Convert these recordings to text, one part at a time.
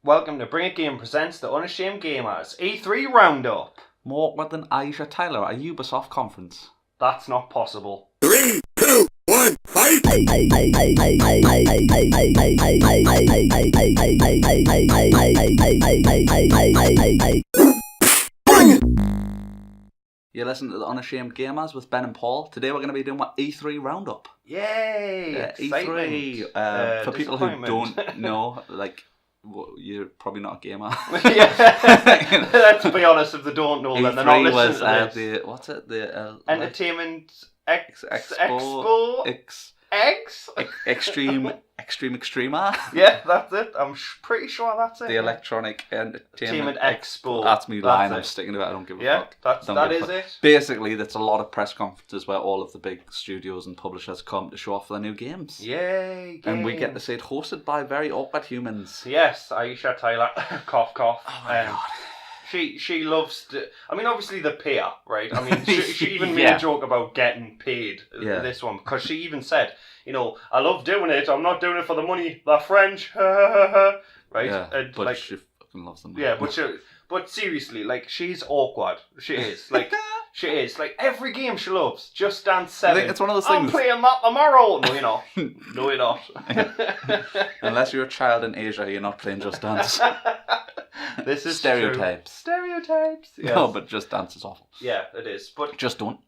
Welcome to Bring It Game presents the Unashamed Gamers E3 Roundup. More awkward than Aisha Tyler at a Ubisoft conference. That's not possible. 3, 2, 1, fight! You're listening to the Unashamed Gamers with Ben and Paul. Today we're going to be doing what E3 Roundup. Yay! E3. For people who don't know, you're probably not a gamer. Yeah. Let's be honest, if they don't know, then they're not listening to this. What's it? The Entertainment Expo. Extreme Extrema. Yeah, that's it. I'm pretty sure that's it. The Electronic Entertainment Expo. That's me lying. I'm sticking to it. I don't give a fuck. That is it. Basically, that's a lot of press conferences where all of the big studios and publishers come to show off their new games. Yay! And we get to see it hosted by very awkward humans. Yes, Aisha Tyler. Cough, cough. Oh my god. She loves to, I mean, obviously the pay, right? I mean, she even made a joke about getting paid this one, because she even said, you know, I love doing it, I'm not doing it for the money, they're French, right? Yeah, and but she fucking loves them. Yeah, but seriously, like, she's awkward. She is. Like, she is. Like, every game she loves. Just Dance 7. I think it's one of those things. I'm playing that tomorrow. No, you're not. No, you're not. Unless you're a child in Asia, you're not playing Just Dance. This is stereotypes. True. Stereotypes. Yes. No, but Just Dance is awful. Yeah, it is. But just don't.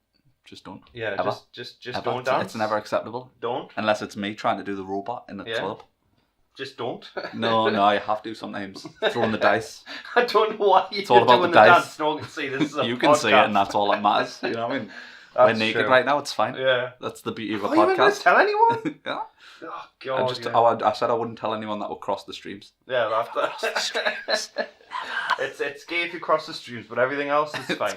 Yeah, ever. just ever. don't dance. It's never acceptable. Don't. Unless it's me trying to do the robot in the club. Just don't. No, I have to sometimes. Throwing the dice. I don't know why you're all about doing the the dice. dance. No one can see this. Is a You can podcast. see it, and that's all that matters. You know what I mean? We're naked right now. It's fine. Yeah. That's the beauty of a Are you even going to podcast. tell anyone? Yeah. Oh God. I said I wouldn't tell anyone that would cross the streams. Yeah, it's gay if you cross the streams, but everything else is fine.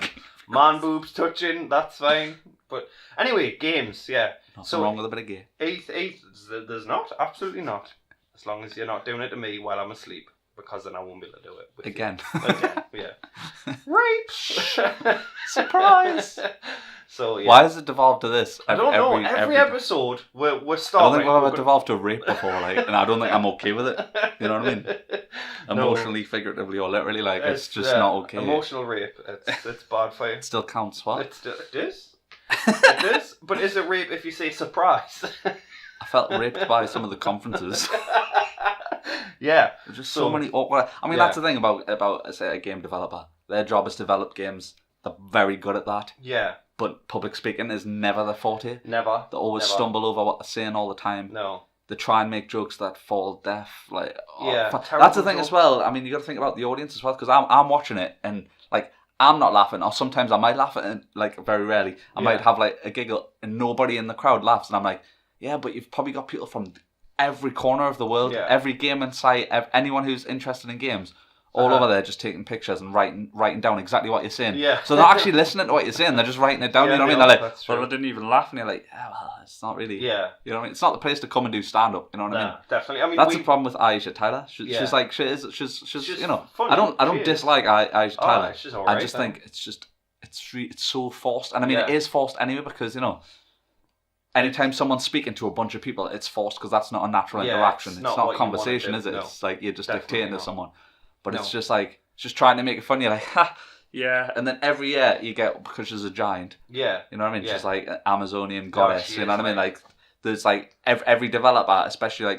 Man boobs touching, that's fine. But anyway, games, yeah. Nothing wrong with a bit of gay. Eighth, there's not, absolutely not. As long as you're not doing it to me while I'm asleep, because then I won't be able to do it with Again, yeah. Rape. Surprise. So yeah. Why has it devolved to this? I don't know. Every episode we're starting. I don't think we've ever devolved to rape before, and I don't think I'm okay with it. You know what I mean? Emotionally, figuratively, or literally, it's just not okay. Emotional rape. It's bad for you. It still counts, what? It is. It is. But is it rape if you say surprise? I felt raped by some of the conferences. Yeah. There's just so many awkward. I mean, that's the thing about say a game developer. Their job is to develop games. They're very good at that. Yeah. But public speaking is never their forte. Never. They always stumble over what they're saying all the time. No. They try and make jokes that fall deaf. That's the thing as well. I mean, you got to think about the audience as well, because I'm watching it and I'm not laughing, or sometimes I might laugh at it, very rarely. I might have a giggle and nobody in the crowd laughs, and I'm like, yeah, but you've probably got people from every corner of the world, every gaming site, anyone who's interested in games. All over there, just taking pictures and writing down exactly what you're saying. Yeah. So they're not actually listening to what you're saying; they're just writing it down. You know what I mean? They're like, "Well, I didn't even laugh," and you're like, "Yeah, well, it's not really." Yeah. You know what I mean? It's not the place to come and do stand up. You know what I mean? Definitely. I mean, that's the problem with Aisha Tyler. She's she's you know. Funny. I don't dislike Aisha Tyler. She's all right, I just think it's so forced, and I mean it is forced anyway, because anytime someone's speaking to a bunch of people, it's forced, because that's not a natural interaction. It's not a conversation, is it? No. It's like you're just dictating to someone. But it's just just trying to make it funny. You're like, ha, yeah. And then every year you get, because she's a giant. Yeah. You know what I mean? Yeah. She's like an Amazonian goddess. You know what I mean? There's every developer, especially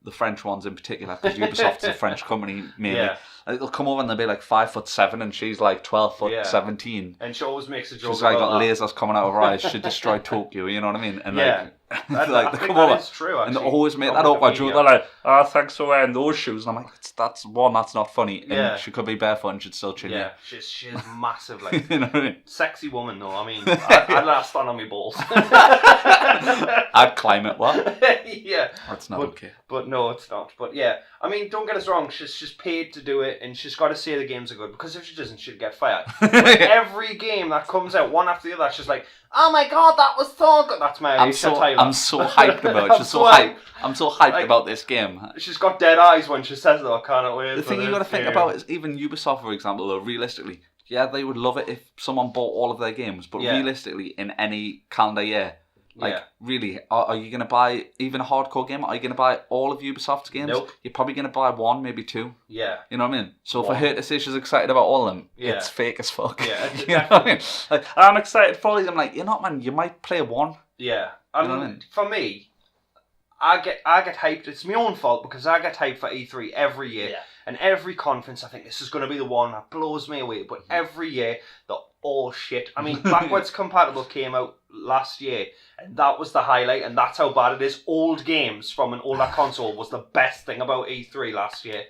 the French ones in particular, because Ubisoft's a French company mainly. Yeah. They'll come over and they'll be 5'7", and she's 12'17". And she always makes a joke. She's got lasers coming out of her eyes. She destroyed Tokyo. You know what I mean? And they come over. Is true, actually. And they always make that awkward joke. They're like, "Oh, thanks for wearing those shoes." And I'm like, "That's not funny." And she could be barefoot and she'd still chin you. She's massive, you know what I mean? Sexy woman though. I mean, I'd let her stand on my balls. I'd climb it. What? Yeah. That's not okay. But no, it's not. But yeah, I mean, don't get us wrong. She's paid to do it, and she's got to say the games are good, because if she doesn't, she'll get fired. Every game that comes out, one after the other, she's like, "Oh my god, that was so good." That's my I'm so hyped about it. I'm so hyped about this game. She's got dead eyes when she says that. I can't wait. The thing you got to think about is even Ubisoft, for example, though, realistically, they would love it if someone bought all of their games, but realistically, in any calendar year, Like, really, are you going to buy even a hardcore game? Are you going to buy all of Ubisoft's games? Nope. You're probably going to buy one, maybe two. Yeah. You know what I mean? So for her to say she's excited about all of them, it's fake as fuck. Yeah, you know what I mean? Like, I'm excited for all these. I'm like, you're not, man. You might play one. Yeah. I mean, for me, I get hyped. It's my own fault because I get hyped for E3 every year. Yeah. And every conference, I think this is going to be the one that blows me away. But every year, they're all shit. I mean, Backwards Compatible came out last year, and that was the highlight, and that's how bad it is. Old games from an older console was the best thing about E3 last year.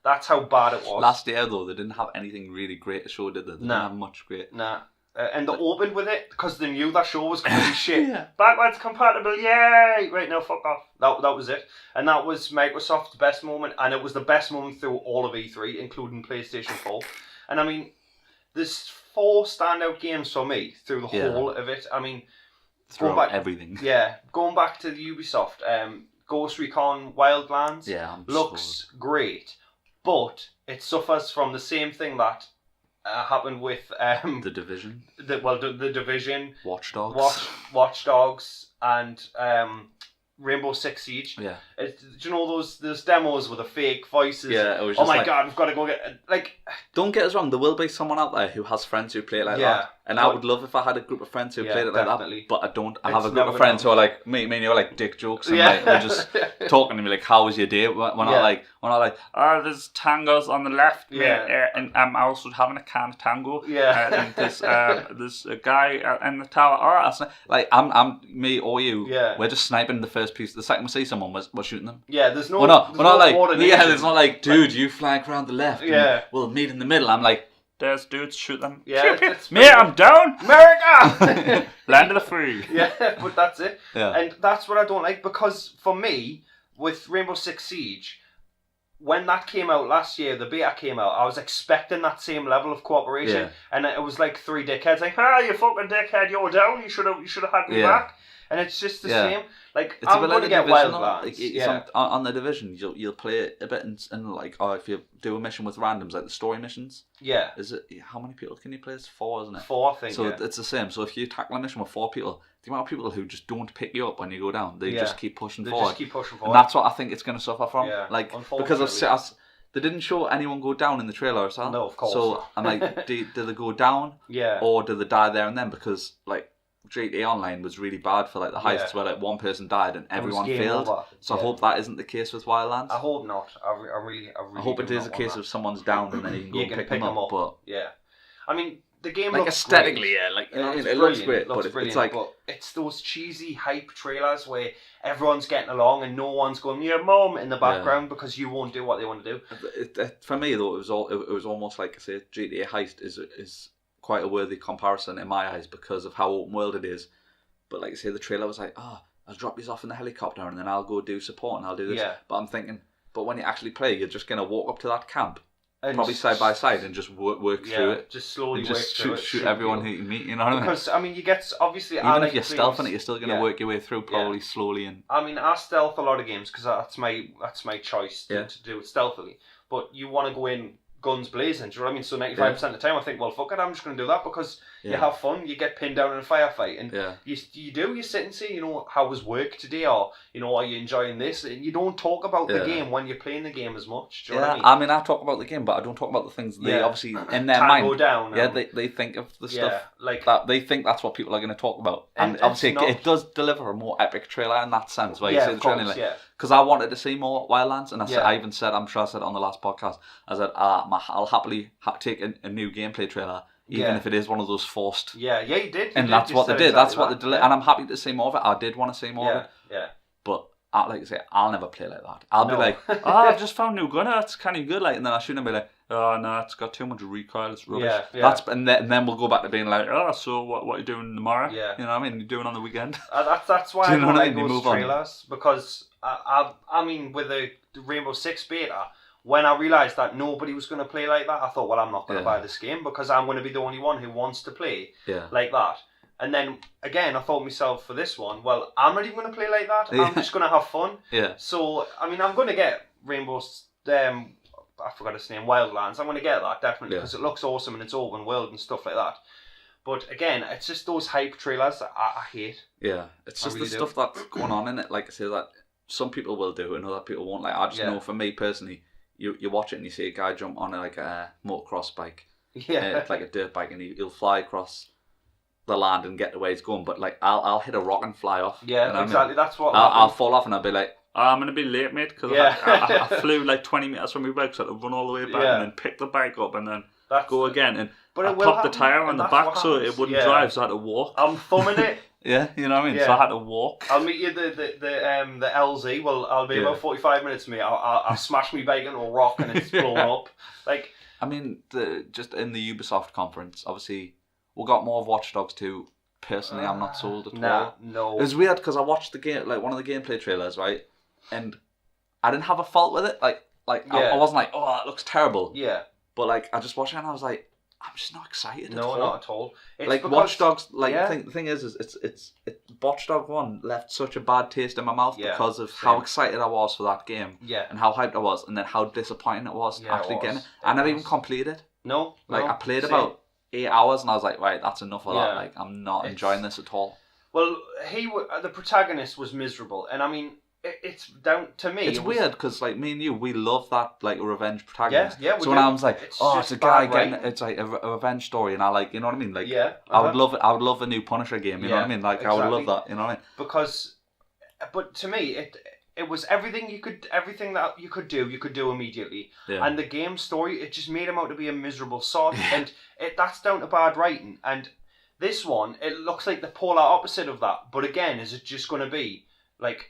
That's how bad it was. Last year, though, they didn't have anything really great to show, did they? They didn't have much great. Nah. And they opened with it because they knew that show was going to be shit. Backwards compatible, yay! Right, now fuck off. That was it. And that was Microsoft's best moment, and it was the best moment through all of E3, including PlayStation 4. And I mean, there's 4 standout games for me through the whole of it. I mean, going back everything. Yeah, going back to the Ubisoft, Ghost Recon Wildlands looks great, but it suffers from the same thing that happened with The Division. The Division, Watch Dogs, Watch Dogs, and Rainbow Six Siege. Yeah. Do you know those demos with the fake voices? Yeah. It was just like, God, we've got to go get like. Don't get us wrong. There will be someone out there who has friends who play it like that, and I would love if I had a group of friends who played it like that. But I don't. I have a group of friends who are like me and you are like dick jokes, and like we're just talking to me like, "How was your day?" We're not like, "Oh, there's tangos on the left, and I'm also having a can of tango." And there's a guy in the tower. Oh, like I'm me or you. We're just sniping the first piece. The second we see someone, we're shooting them. Yeah, there's no. We're not like there's not like, dude, you flank around the left. Yeah, we'll meet in the middle. I'm like, there's dudes, shoot them. Yeah, me, I'm down. America, land of the free. Yeah, but that's it. Yeah, and that's what I don't like because for me, with Rainbow Six Siege, when that came out last year, the beta came out, I was expecting that same level of cooperation, and it was like 3 dickheads like, you fucking dickhead, you're down. You should have had me back. And it's just the same. Like, it's I'm going to get Wildlands. On the Division, you'll play it a bit and like, if you do a mission with randoms, like the story missions. Yeah. Is it, how many people can you play? It's 4, isn't it? 4, I think. So it's the same. So if you tackle a mission with 4 people, the amount of people who just don't pick you up when you go down, they just keep pushing forward. And that's what I think it's going to suffer from. Yeah. Like, because they didn't show anyone go down in the trailer as well. No, of course. So I'm like, do they go down? Yeah. Or do they die there and then? Because like, GTA Online was really bad for like the heists where like one person died and everyone failed. So I hope that isn't the case with Wildlands. I hope not. I really hope it is a case of someone's down and then you can go and pick them up. But I mean, the game like looks aesthetically, great. Like you know, it looks great, but it's like it's those cheesy hype trailers where everyone's getting along and no one's going, "Yeah, mom," in the background because you won't do what they want to do. For me though, it was almost like I say, GTA Heist is quite a worthy comparison in my eyes because of how open world it is. But like I say, the trailer was like, I'll drop you off in the helicopter and then I'll go do support and I'll do this. Yeah. But I'm thinking, but when you actually play, you're just going to walk up to that camp, and probably side by side, and just work through it. Just slowly work through it. Shoot everyone who you meet, you know what I mean? Because, I mean, you get, obviously... Even if you're stealthing it, you're still going to work your way through probably slowly. And I mean, I stealth a lot of games because that's my choice to do it stealthily. But you want to go in guns blazing, do you know what I mean? So 95% of the time I think, well, fuck it, I'm just going to do that because you have fun, you get pinned down in a firefight, and you sit and say, how was work today, or, are you enjoying this? And you don't talk about the game when you're playing the game as much, do you know what I mean? I talk about the game, but I don't talk about the things they obviously, in their mind, down they think of the stuff, like that, they think that's what people are going to talk about, and obviously it does deliver a more epic trailer in that sense, where you say the trailer, because I wanted to see more Wildlands, and I even said, I'm sure I said it on the last podcast, I said, I'll happily take a new gameplay trailer, even if it is one of those forced. Yeah, you did. And that's what they did. That's what they delivered. And I'm happy to see more of it. I did want to see more of it. Yeah. But like I say, I'll never play like that. I'll be like, I've just found a new gun. It's kind of good. Like, and then I'll shoot and be like, oh no, it's got too much recoil. It's rubbish. Yeah. And then we'll go back to being like, so what are you doing tomorrow? Yeah. You know what I mean? You're doing on the weekend. That's why I don't like those trailers, because I mean, with the Rainbow Six beta, when I realised that nobody was going to play like that, I thought, well, I'm not going to buy this game because I'm going to be the only one who wants to play like that. And then, again, I thought myself for this one, well, I'm not even going to play like that. I'm just going to have fun. Yeah. So, I mean, I'm going to get Rainbow's, I forgot its name, Wildlands. I'm going to get that, definitely, because it looks awesome and it's open world and stuff like that. But again, it's just those hype trailers that I hate. Yeah, it's just the stuff that's going on in it. Like I say, that some people will do and other people won't. Like I just know for me personally, you watch it and you see a guy jump on like a motocross bike, like a dirt bike, and he'll fly across the land and get the way he's going. But like I'll hit a rock and fly off. Yeah, you know exactly. I mean? That's what I'll fall off and I'll be like, oh, I'm gonna be late, mate, because I flew like 20 meters from my bike, so I had to run all the way back and then pick the bike up and then go again. And I popped the tyre on the back so it wouldn't drive, so I had to walk. I'm thumbing it. Yeah, you know what I mean. So I had to walk. I'll meet you the LZ. Well, I'll be about 45 minutes from me. I'll smash me bike into a rock and it's blown up. Like, I mean, just in the Ubisoft conference, obviously we got more of Watch Dogs 2. Personally, I'm not sold at all. No. It was weird because I watched the game, like one of the gameplay trailers, right, and I didn't have a fault with it. I wasn't like, oh, that looks terrible. Yeah. But like, I just watched it and I was like, I'm just not excited. No, not at all. It's like Watch Dogs, like the thing is it's Watch Dogs 1 left such a bad taste in my mouth because of how excited I was for that game. Yeah. And how hyped I was, and then how disappointing it was actually getting it. I never even completed. No. I played about 8 hours and I was like, right, that's enough of that. Like, I'm not enjoying this at all. Well, the protagonist was miserable, and I mean, it's down to me. It's weird because, like, me and you, we love that like revenge protagonist. Yeah. So when I was like, it's a guy getting, it's like a revenge story, and I like, you know what I mean? Like, I would love it. I would love a new Punisher game. You know what I mean? Like, I would love that. You know what I mean? Because, but to me, it was everything that you could do immediately. Yeah. And the game story, it just made him out to be a miserable sod, and that's down to bad writing. And this one, it looks like the polar opposite of that. But again, is it just going to be like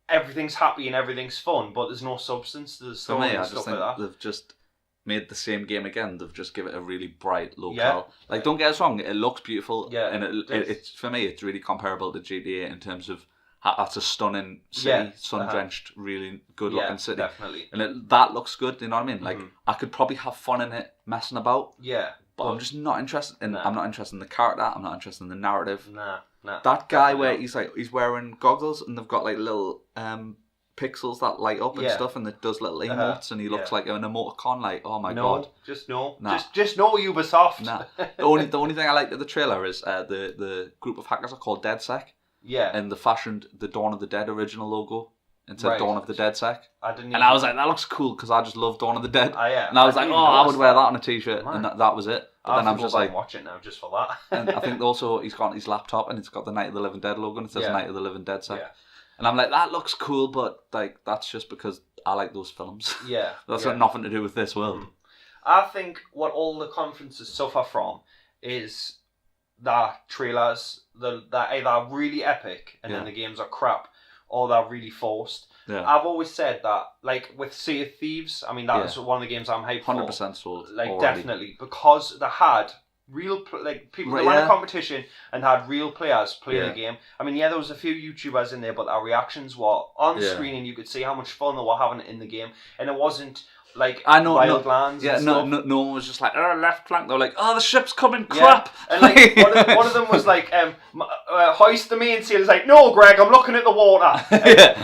everything's happy and everything's fun, but there's no substance to the story and stuff like that? They've just made the same game again. They've just given it a really bright locale. Like, don't get us wrong, it looks beautiful. Yeah, and it's for me, it's really comparable to GTA in terms of that's a stunning city, sun-drenched, really good-looking city. Definitely. And that looks good, you know what I mean? Like, I could probably have fun in it, messing about. Yeah. But I'm just not interested in. I'm not interested in the character. I'm not interested in the narrative. Nah. That guy where he's wearing goggles and they've got like little pixels that light up and stuff, and it does little emotes, and he looks like an emoticon. Like, oh my god. Just no. Just no Ubisoft. Nah. The only thing I liked of the trailer is the group of hackers are called DeadSec. Yeah. And they fashioned the Dawn of the Dead original logo into Dawn of the DeadSec. I was like, that looks cool because I just love Dawn of the Dead. Yeah. And I was like, I would wear that on a t-shirt, and that was it. But then I'm just like, watch it now just for that. And I think also he's got his laptop and it's got the Night of the Living Dead logo and it says Night of the Living Dead sec. And I'm like, that looks cool, but like that's just because I like those films. Yeah. That's got nothing to do with this world. I think what all the conferences suffer from is that trailers that either really epic and then the games are crap, or they're really forced. Yeah. I've always said that, like with Sea of Thieves, I mean that's one of the games I'm hyped for. 100% sold. Like already. Definitely, because they had real people. They ran a competition and had real players play the game. I mean, there was a few YouTubers in there, but our reactions were on screen, and you could see how much fun they were having in the game, and it wasn't like Wildlands. Yeah, and no one was just like, left flank. They were like, the ship's coming, crap. And like one of them was like, hoist the mainsail. He's like, no, Greg, I'm looking at the water.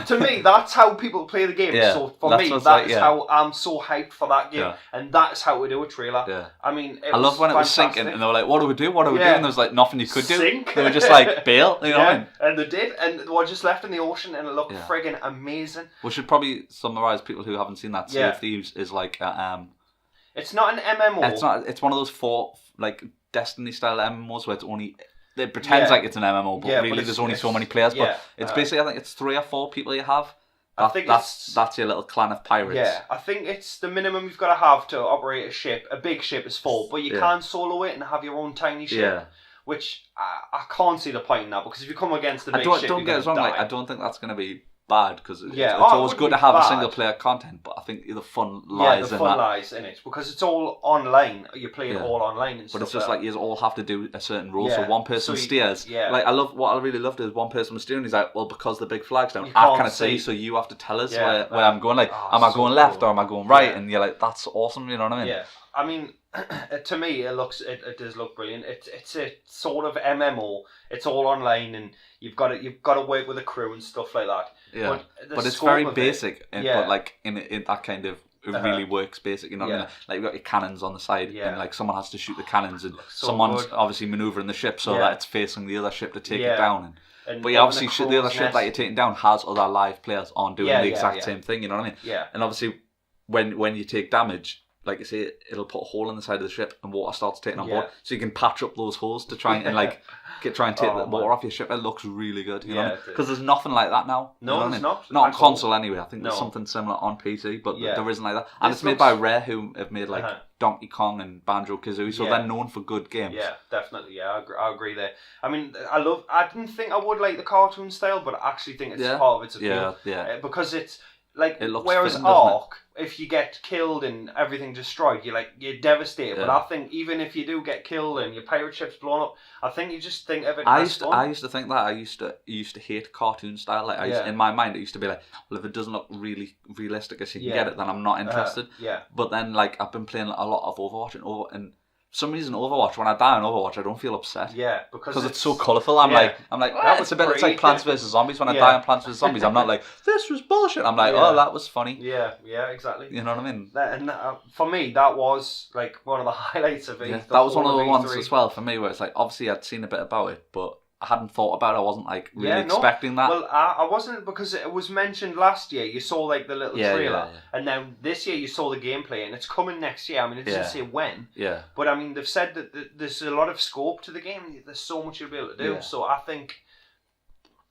To me, that's how people play the game. Yeah, so for me, that's how I'm so hyped for that game, and that's how we do a trailer. Yeah. I mean, I love when it was sinking, and they were like, what do we do? What do we do? And there was like nothing you could do. Sink. They were just like, bail. You know what I mean? And they did, and they were just left in the ocean, and it looked friggin' amazing. We should probably summarise people who haven't seen that. Sea of Thieves is like it's not an MMO. It's not. It's one of those 4 like Destiny style MMOs where it's only it pretends like it's an MMO, but really there's only so many players. But it's basically I think it's 3 or 4 people you have. That's your little clan of pirates. Yeah, I think it's the minimum you've got to have to operate a ship. A big ship is 4, but you can solo it and have your own tiny ship. Yeah. Which I can't see the point in that, because if you come against the big ship, don't get us wrong. Like, I don't think that's going to be bad, because it's always good to have a single player content, but I think the fun lies in that. Lies in it, because it's all online. You play it all online and stuff. But it's just like you all have to do a certain rule. So one person steers. Yeah. Like what I really loved is one person was steering. He's like, well, because the big flag's down, I can't see, so you have to tell us where I'm going. Like, am I going left or am I going right? And you're like, that's awesome. You know what I mean? Yeah. I mean, to me, it does look brilliant. It's a sort of MMO. It's all online, and you've got to work with a crew and stuff like that. Yeah, but it's very basic. But like in that kind of really works basically. You know what I mean? Like you've got your cannons on the side, and like someone has to shoot the cannons, and someone's obviously manoeuvring the ship so that it's facing the other ship to take it down. But obviously the other ship that you're taking down has other live players on doing the exact same thing. You know what I mean? Yeah. And obviously when you take damage, like you say, it'll put a hole in the side of the ship and water starts taking on board. So you can patch up those holes to try and like try and take the water off your ship. It looks really good, you know, because there's nothing like that now. No, it's not. Not on console anyway. I think there's something similar on PC, but there isn't like that. And it's made by Rare, who have made like Donkey Kong and Banjo-Kazooie, so they're known for good games. Yeah, definitely. Yeah, I agree there. I mean, I didn't think I would like the cartoon style, but I actually think it's part of its appeal. Because it's like, whereas Ark, if you get killed and everything destroyed, you're devastated. But I think even if you do get killed and your pirate ship's blown up, I think you just think of it as fun. I used to think that. I used to hate cartoon style. Like in my mind, it used to be like, well, if it doesn't look really realistic as you can get it, then I'm not interested. But then, like, I've been playing a lot of Overwatch, and for some reason, Overwatch, when I die on Overwatch, I don't feel upset. Yeah, because it's so colourful. I'm like, it's a bit. It's like Plants vs Zombies. When I die on Plants vs Zombies, I'm not like, this was bullshit. I'm like, oh, that was funny. Yeah, exactly. You know what I mean? And for me, that was like one of the highlights of it. That was one of the ones as well for me where it's like, obviously I'd seen a bit about it, but I hadn't thought about it. I wasn't like really expecting that. Well, I wasn't, because it was mentioned last year. You saw like the little trailer, and then this year you saw the gameplay, and it's coming next year. I mean, it doesn't say when. Yeah. But I mean, they've said that there's a lot of scope to the game. There's so much you'll be able to do. So I think.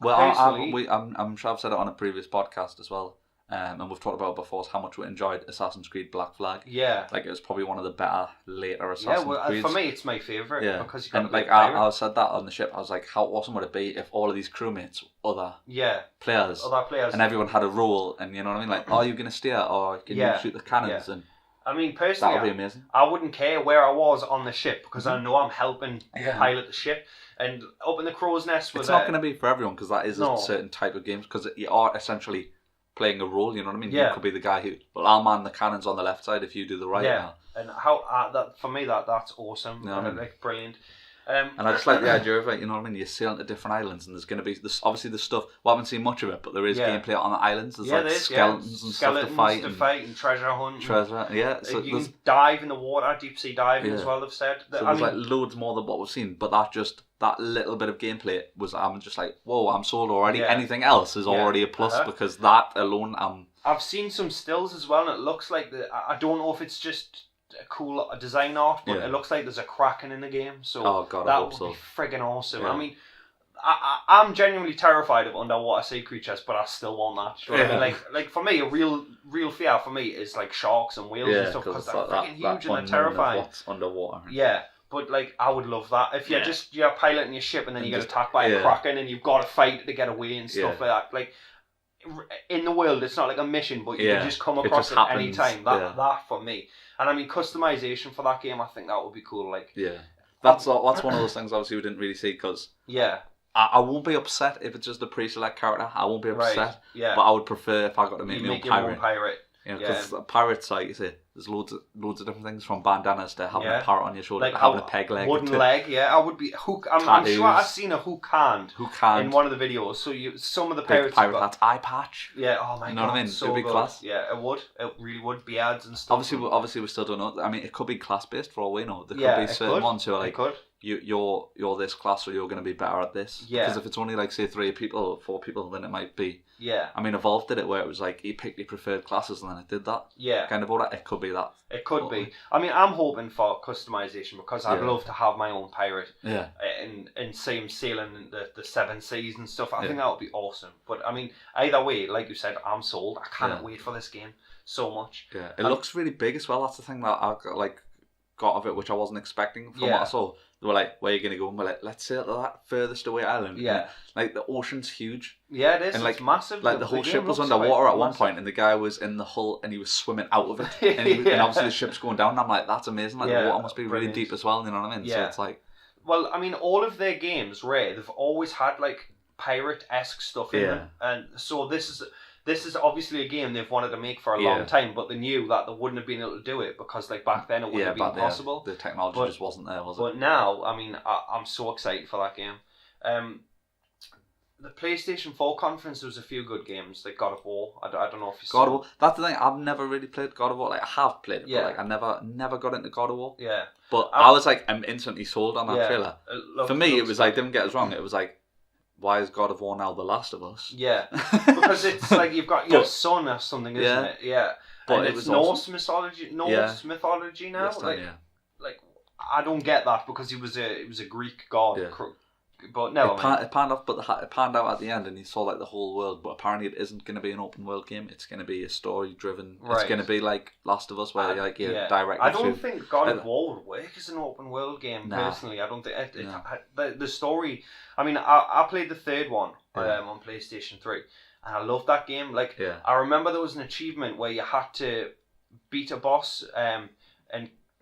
Well, I'm sure I've said it on a previous podcast as well. And we've talked about it before, is how much we enjoyed Assassin's Creed Black Flag. Yeah. Like, it was probably one of the better later Assassin's Creeds. For me, it's my favourite. Yeah. Because you got I said that on the ship. I was like, how awesome would it be if all of these crewmates, other players, and everyone had a role, and you know what I mean? Like, are you going to steer, or can you shoot the cannons? And I mean, personally, that would be amazing. I wouldn't care where I was on the ship, because I know I'm helping pilot the ship. And up in the crow's nest with it's not going to be for everyone, because that is a certain type of games, because you are essentially playing a role, you know what I mean? You could be the guy who, I'll man the cannons on the left side if you do the right. Yeah, and how that for me that's awesome. You know what I mean? Like, brilliant. And I just like the idea of it, you know what I mean? You're sailing to different islands, and there's going to be obviously the stuff. We haven't seen much of it, but there is gameplay on the islands. There's like skeletons and stuff to fight, and treasure hunt. So you can dive in the water, deep sea diving as well. They've said. So there's like loads more than what we've seen, but that little bit of gameplay was, I'm just like, whoa, I'm sold already. Anything else is already a plus, because that alone, I've seen some stills as well, and it looks like I don't know if it's just a cool design art, but it looks like there's a Kraken in the game, so that would be friggin' awesome. I mean, I'm genuinely terrified of underwater sea creatures, but I still want that. You know what I mean? Like for me, a real fear for me is like sharks and whales and stuff, because they're freaking huge and they're terrifying. What's underwater? Yeah. But like, I would love that if you're piloting your ship and then you get attacked by a Kraken and you've got to fight to get away and stuff like that. Like, in the world, it's not like a mission, but you can just come across it any time. That for me. And I mean, customization for that game, I think that would be cool. Like, that's one of those things obviously we didn't really see, because I won't be upset if it's just a pre-select character. I won't be upset. But I would prefer if I got to make my own pirate. Because pirates, like you say, there's loads of different things, from bandanas to having a parrot on your shoulder, like to having a peg leg, wooden leg. I would be hook. I'm sure I've seen a hook hand in one of the videos. So some of the pirates, pirate hats, eye patch. Yeah. Oh my god. You know what I mean? So it'd be good. class. Yeah, it would. It really would. Beards and stuff. Obviously, we still don't know. I mean, it could be class based for all we know. There could be certain ones who are like, you're this class, so you're going to be better at this. Yeah. Because if it's only like say 3 people or 4 people, then it might be. Yeah. I mean, Evolve did it where it was like you picked your preferred classes and then it did that. Yeah. Kind of order. It could be that. It could be. I mean, I'm hoping for customization, because I'd love to have my own pirate. Yeah. And see him sailing the 7 seas and stuff. I think that would be awesome. But I mean, either way, like you said, I'm sold. I cannot wait for this game so much. Yeah. It looks really big as well. That's the thing that I got of it, which I wasn't expecting from what I saw. They were like, where are you going to go? And we're like, let's sail to that furthest away island. Yeah. And, like, the ocean's huge. Yeah, it is. And, like, it's massive. Like, the whole ship was underwater at one point, and the guy was in the hull, and he was swimming out of it. And obviously the ship's going down, and I'm like, that's amazing. Like, the water must be really deep as well, you know what I mean? Yeah. So it's like... Well, I mean, all of their games, Ray, they've always had, like, pirate-esque stuff in them. And so this is obviously a game they've wanted to make for a long time, but they knew that they wouldn't have been able to do it, because like back then it wouldn't have been possible. The technology just wasn't there, was it? But now, I mean, I'm so excited for that game. the PlayStation 4 conference, there was a few good games, like God of War. I don't know if you God saw. of War. That's the thing. I've never really played God of War. Like I have played it, Yeah. but like I never got into God of War. Yeah. But I was like, I'm instantly sold on that Yeah. trailer. For me, it was like, don't get us wrong. It was like, why is God of War now The Last of Us? Yeah. Because it's like you've got your son or something, isn't it? Yeah. But and it it's was Norse awesome. mythology. Mythology now. Yes, like I don't get that because he was a Greek god. Yeah. But no, it panned off, but it panned out at the end, and you saw like the whole world. But apparently, it isn't going to be an open world game. It's going to be a story driven. Right. It's going to be like Last of Us, where like you're directly. I don't think God of War would work as an open world game. Personally, I don't think the story. I mean, I played the third one on PlayStation 3, and I loved that game. Like, I remember there was an achievement where you had to beat a boss, and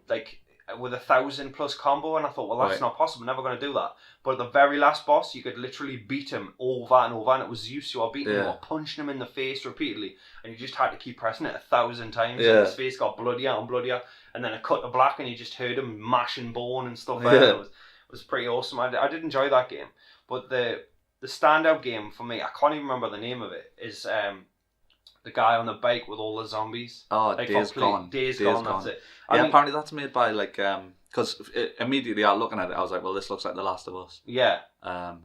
like with 1,000+ combo, and I thought, well, that's not possible. Never going to do that. But the very last boss, you could literally beat him over and over, and it was Zeus. You were beating him or punching him in the face repeatedly, and you just had to keep pressing it 1,000 times. And his face got bloodier and bloodier, and then it cut to black, and you just heard him mashing bone and stuff. It was pretty awesome. I did enjoy that game, but the standout game for me, I can't even remember the name of it, is the guy on the bike with all the zombies. Oh, like Days Gone. Days Gone. That's it. I mean, apparently that's made by like because immediately looking at it, I was like, well, this looks like The Last of Us. Yeah. And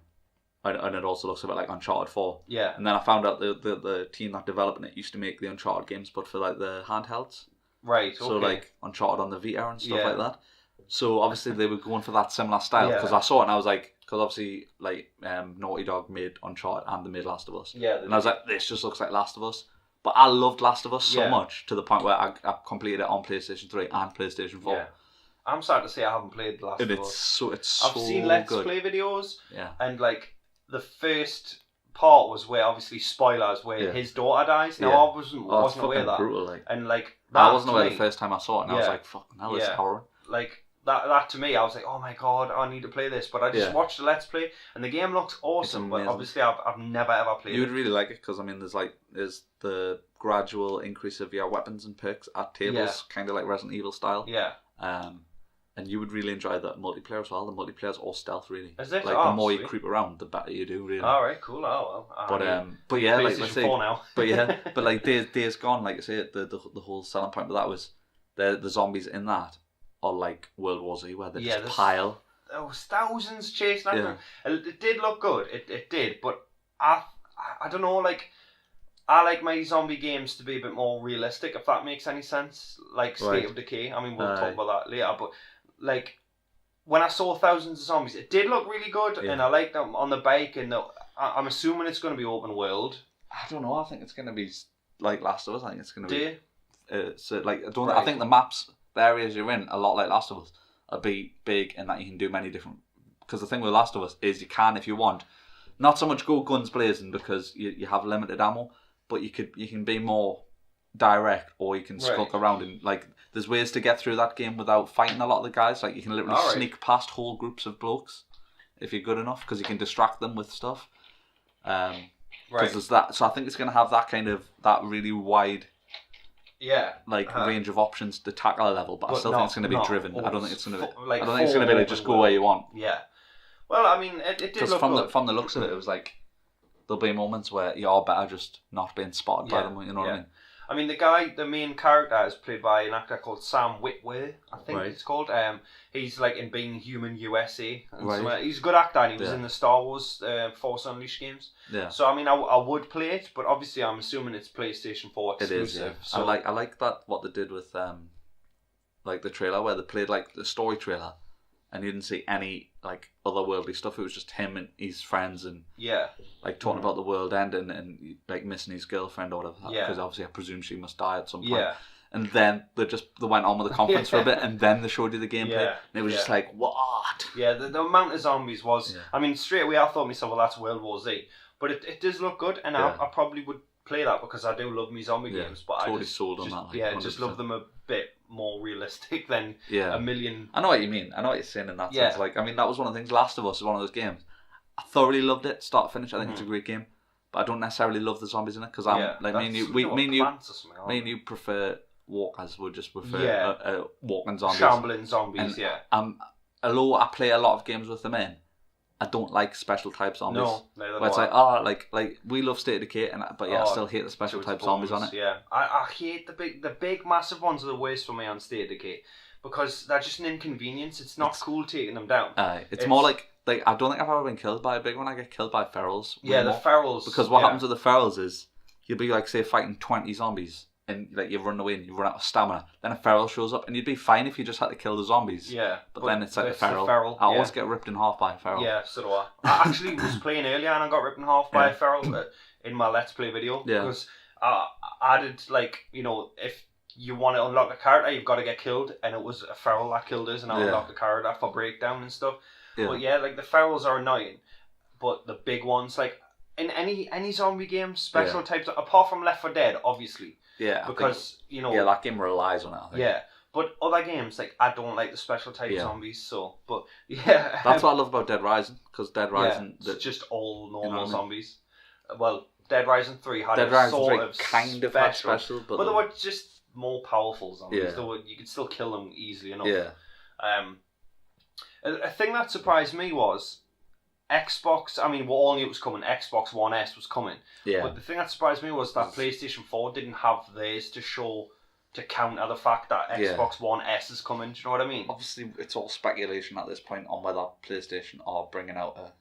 it also looks a bit like Uncharted 4. Yeah. And then I found out the team that developing it used to make the Uncharted games, but for like the handhelds. Right. Okay. So like Uncharted on the Vita and stuff like that. So obviously they were going for that similar style because I saw it and I was like, because obviously like Naughty Dog made Uncharted and they made Last of Us, and I was like, this just looks like Last of Us. But I loved Last of Us so much to the point where I completed it on PlayStation 3 and PlayStation 4. Yeah. I'm sad to say I haven't played Last of Us. I've seen Let's Play videos, and like the first part was where obviously spoilers where his daughter dies. Now I wasn't aware of that, brutal, like. And like that I wasn't aware the first time I saw it, and I was like, "Fucking hell, it's horror." Like that to me, I was like, "Oh my god, I need to play this." But I just watched the Let's Play, and the game looks awesome. But obviously, I've never ever played. You would really like it because I mean, there's the gradual increase of your weapons and perks at tables, kind of like Resident Evil style. Yeah. And you would really enjoy the multiplayer as well. The multiplayer's all stealth, really. Is it? Like the more you creep around, the better you do, really. All right, cool. Oh well. But yeah, like let's say, now. but like Days Gone, like I say, the whole selling point of that was the zombies in that are like World War Z, where they just pile. There was thousands chasing after them. It did look good. It did, but I don't know, like. I like my zombie games to be a bit more realistic, if that makes any sense. Like State of Decay. I mean, we'll talk about that later. But like, when I saw thousands of zombies, it did look really good, and I liked them on the bike. And I'm assuming it's going to be open world. I don't know. I think it's going to be like Last of Us. I think it's going to be. So like, I think the maps, the areas you're in, a lot like Last of Us, are be big in that you can do many different. Because the thing with Last of Us is you can, if you want, not so much go guns blazing because you have limited ammo. But you can be more direct, or you can skulk around, and like there's ways to get through that game without fighting a lot of the guys. Like you can literally sneak past whole groups of blokes if you're good enough, because you can distract them with stuff. There's that. So I think it's going to have that kind of that really wide, range of options to tackle a level. But I still think it's going to be driven. I don't think it's going to. I don't think it's going to be like just go where you want. Yeah. Well, I mean, it did look good. From the looks of it, it was like. There'll be moments where you're better just not being spotted by them, you know what I mean? I mean, the main character is played by an actor called Sam Witwer, I think it's called. He's like in Being Human USA. And he's a good actor, and he was in the Star Wars Force Unleashed games. Yeah. So, I mean, I would play it, but obviously I'm assuming it's PlayStation 4 exclusive. It is, So I like that, what they did with like the trailer, where they played like the story trailer, and you didn't see any like otherworldly stuff. It was just him and his friends, and like talking about the world ending and like missing his girlfriend or whatever. Because obviously I presume she must die at some point. Yeah. And then they went on with the conference for a bit, and then they showed you the gameplay, and it was just like, what? Yeah, the amount of zombies was. I mean, straight away I thought to myself, well, that's World War Z, but it does look good, and I probably would play that because I do love me zombie games. But totally sold on that. Like, just love them a bit more realistic than a million. I know what you mean. I know what you're saying in that sense. Like, I mean, that was one of the things. Last of Us is one of those games. I thoroughly loved it, start to finish. I think it's a great game, but I don't necessarily love the zombies in it because me and you prefer walkers. Would just prefer walking zombies, shambling zombies. And, although I play a lot of games with them in, I don't like special type zombies. No, neither where it's do I. like we love State of Decay, but I still hate the special type zombies on it. Yeah, I hate the big massive ones are the worst for me on State of Decay because they're just an inconvenience. It's not cool taking them down. It's more like I don't think I've ever been killed by a big one. I get killed by ferals. Yeah, the ferals. Because what happens with the ferals is you'll be like say fighting 20 zombies. And like you run away and you run out of stamina, then a feral shows up, and you'd be fine if you just had to kill the zombies. Yeah, but then it's like the feral. I always get ripped in half by a feral. Yeah, so do I. I actually was playing earlier and I got ripped in half by a feral in my Let's Play video because I did if you want to unlock a character, you've got to get killed, and it was a feral that killed us, and I unlocked the character for breakdown and stuff. Yeah. But yeah, like the ferals are annoying, but the big ones, like in any zombie game, special types, apart from Left 4 Dead, obviously. Yeah, because that game relies on it. I think. Yeah, but other games like I don't like the special type zombies. So, but yeah, that's what I love about Dead Rising because Dead Rising, it's just all normal zombies. Well, Dead Rising 3 had Dead a Rising sort 3 of kind of special, but they were just more powerful zombies. Yeah. You could still kill them easily enough. Yeah. A thing that surprised me was Xbox. I mean, we all knew it was coming. Xbox One S was coming. Yeah. But the thing that surprised me was that PlayStation 4 didn't have theirs to counter the fact that Xbox One S is coming. Do you know what I mean? Obviously, it's all speculation at this point on whether PlayStation are bringing out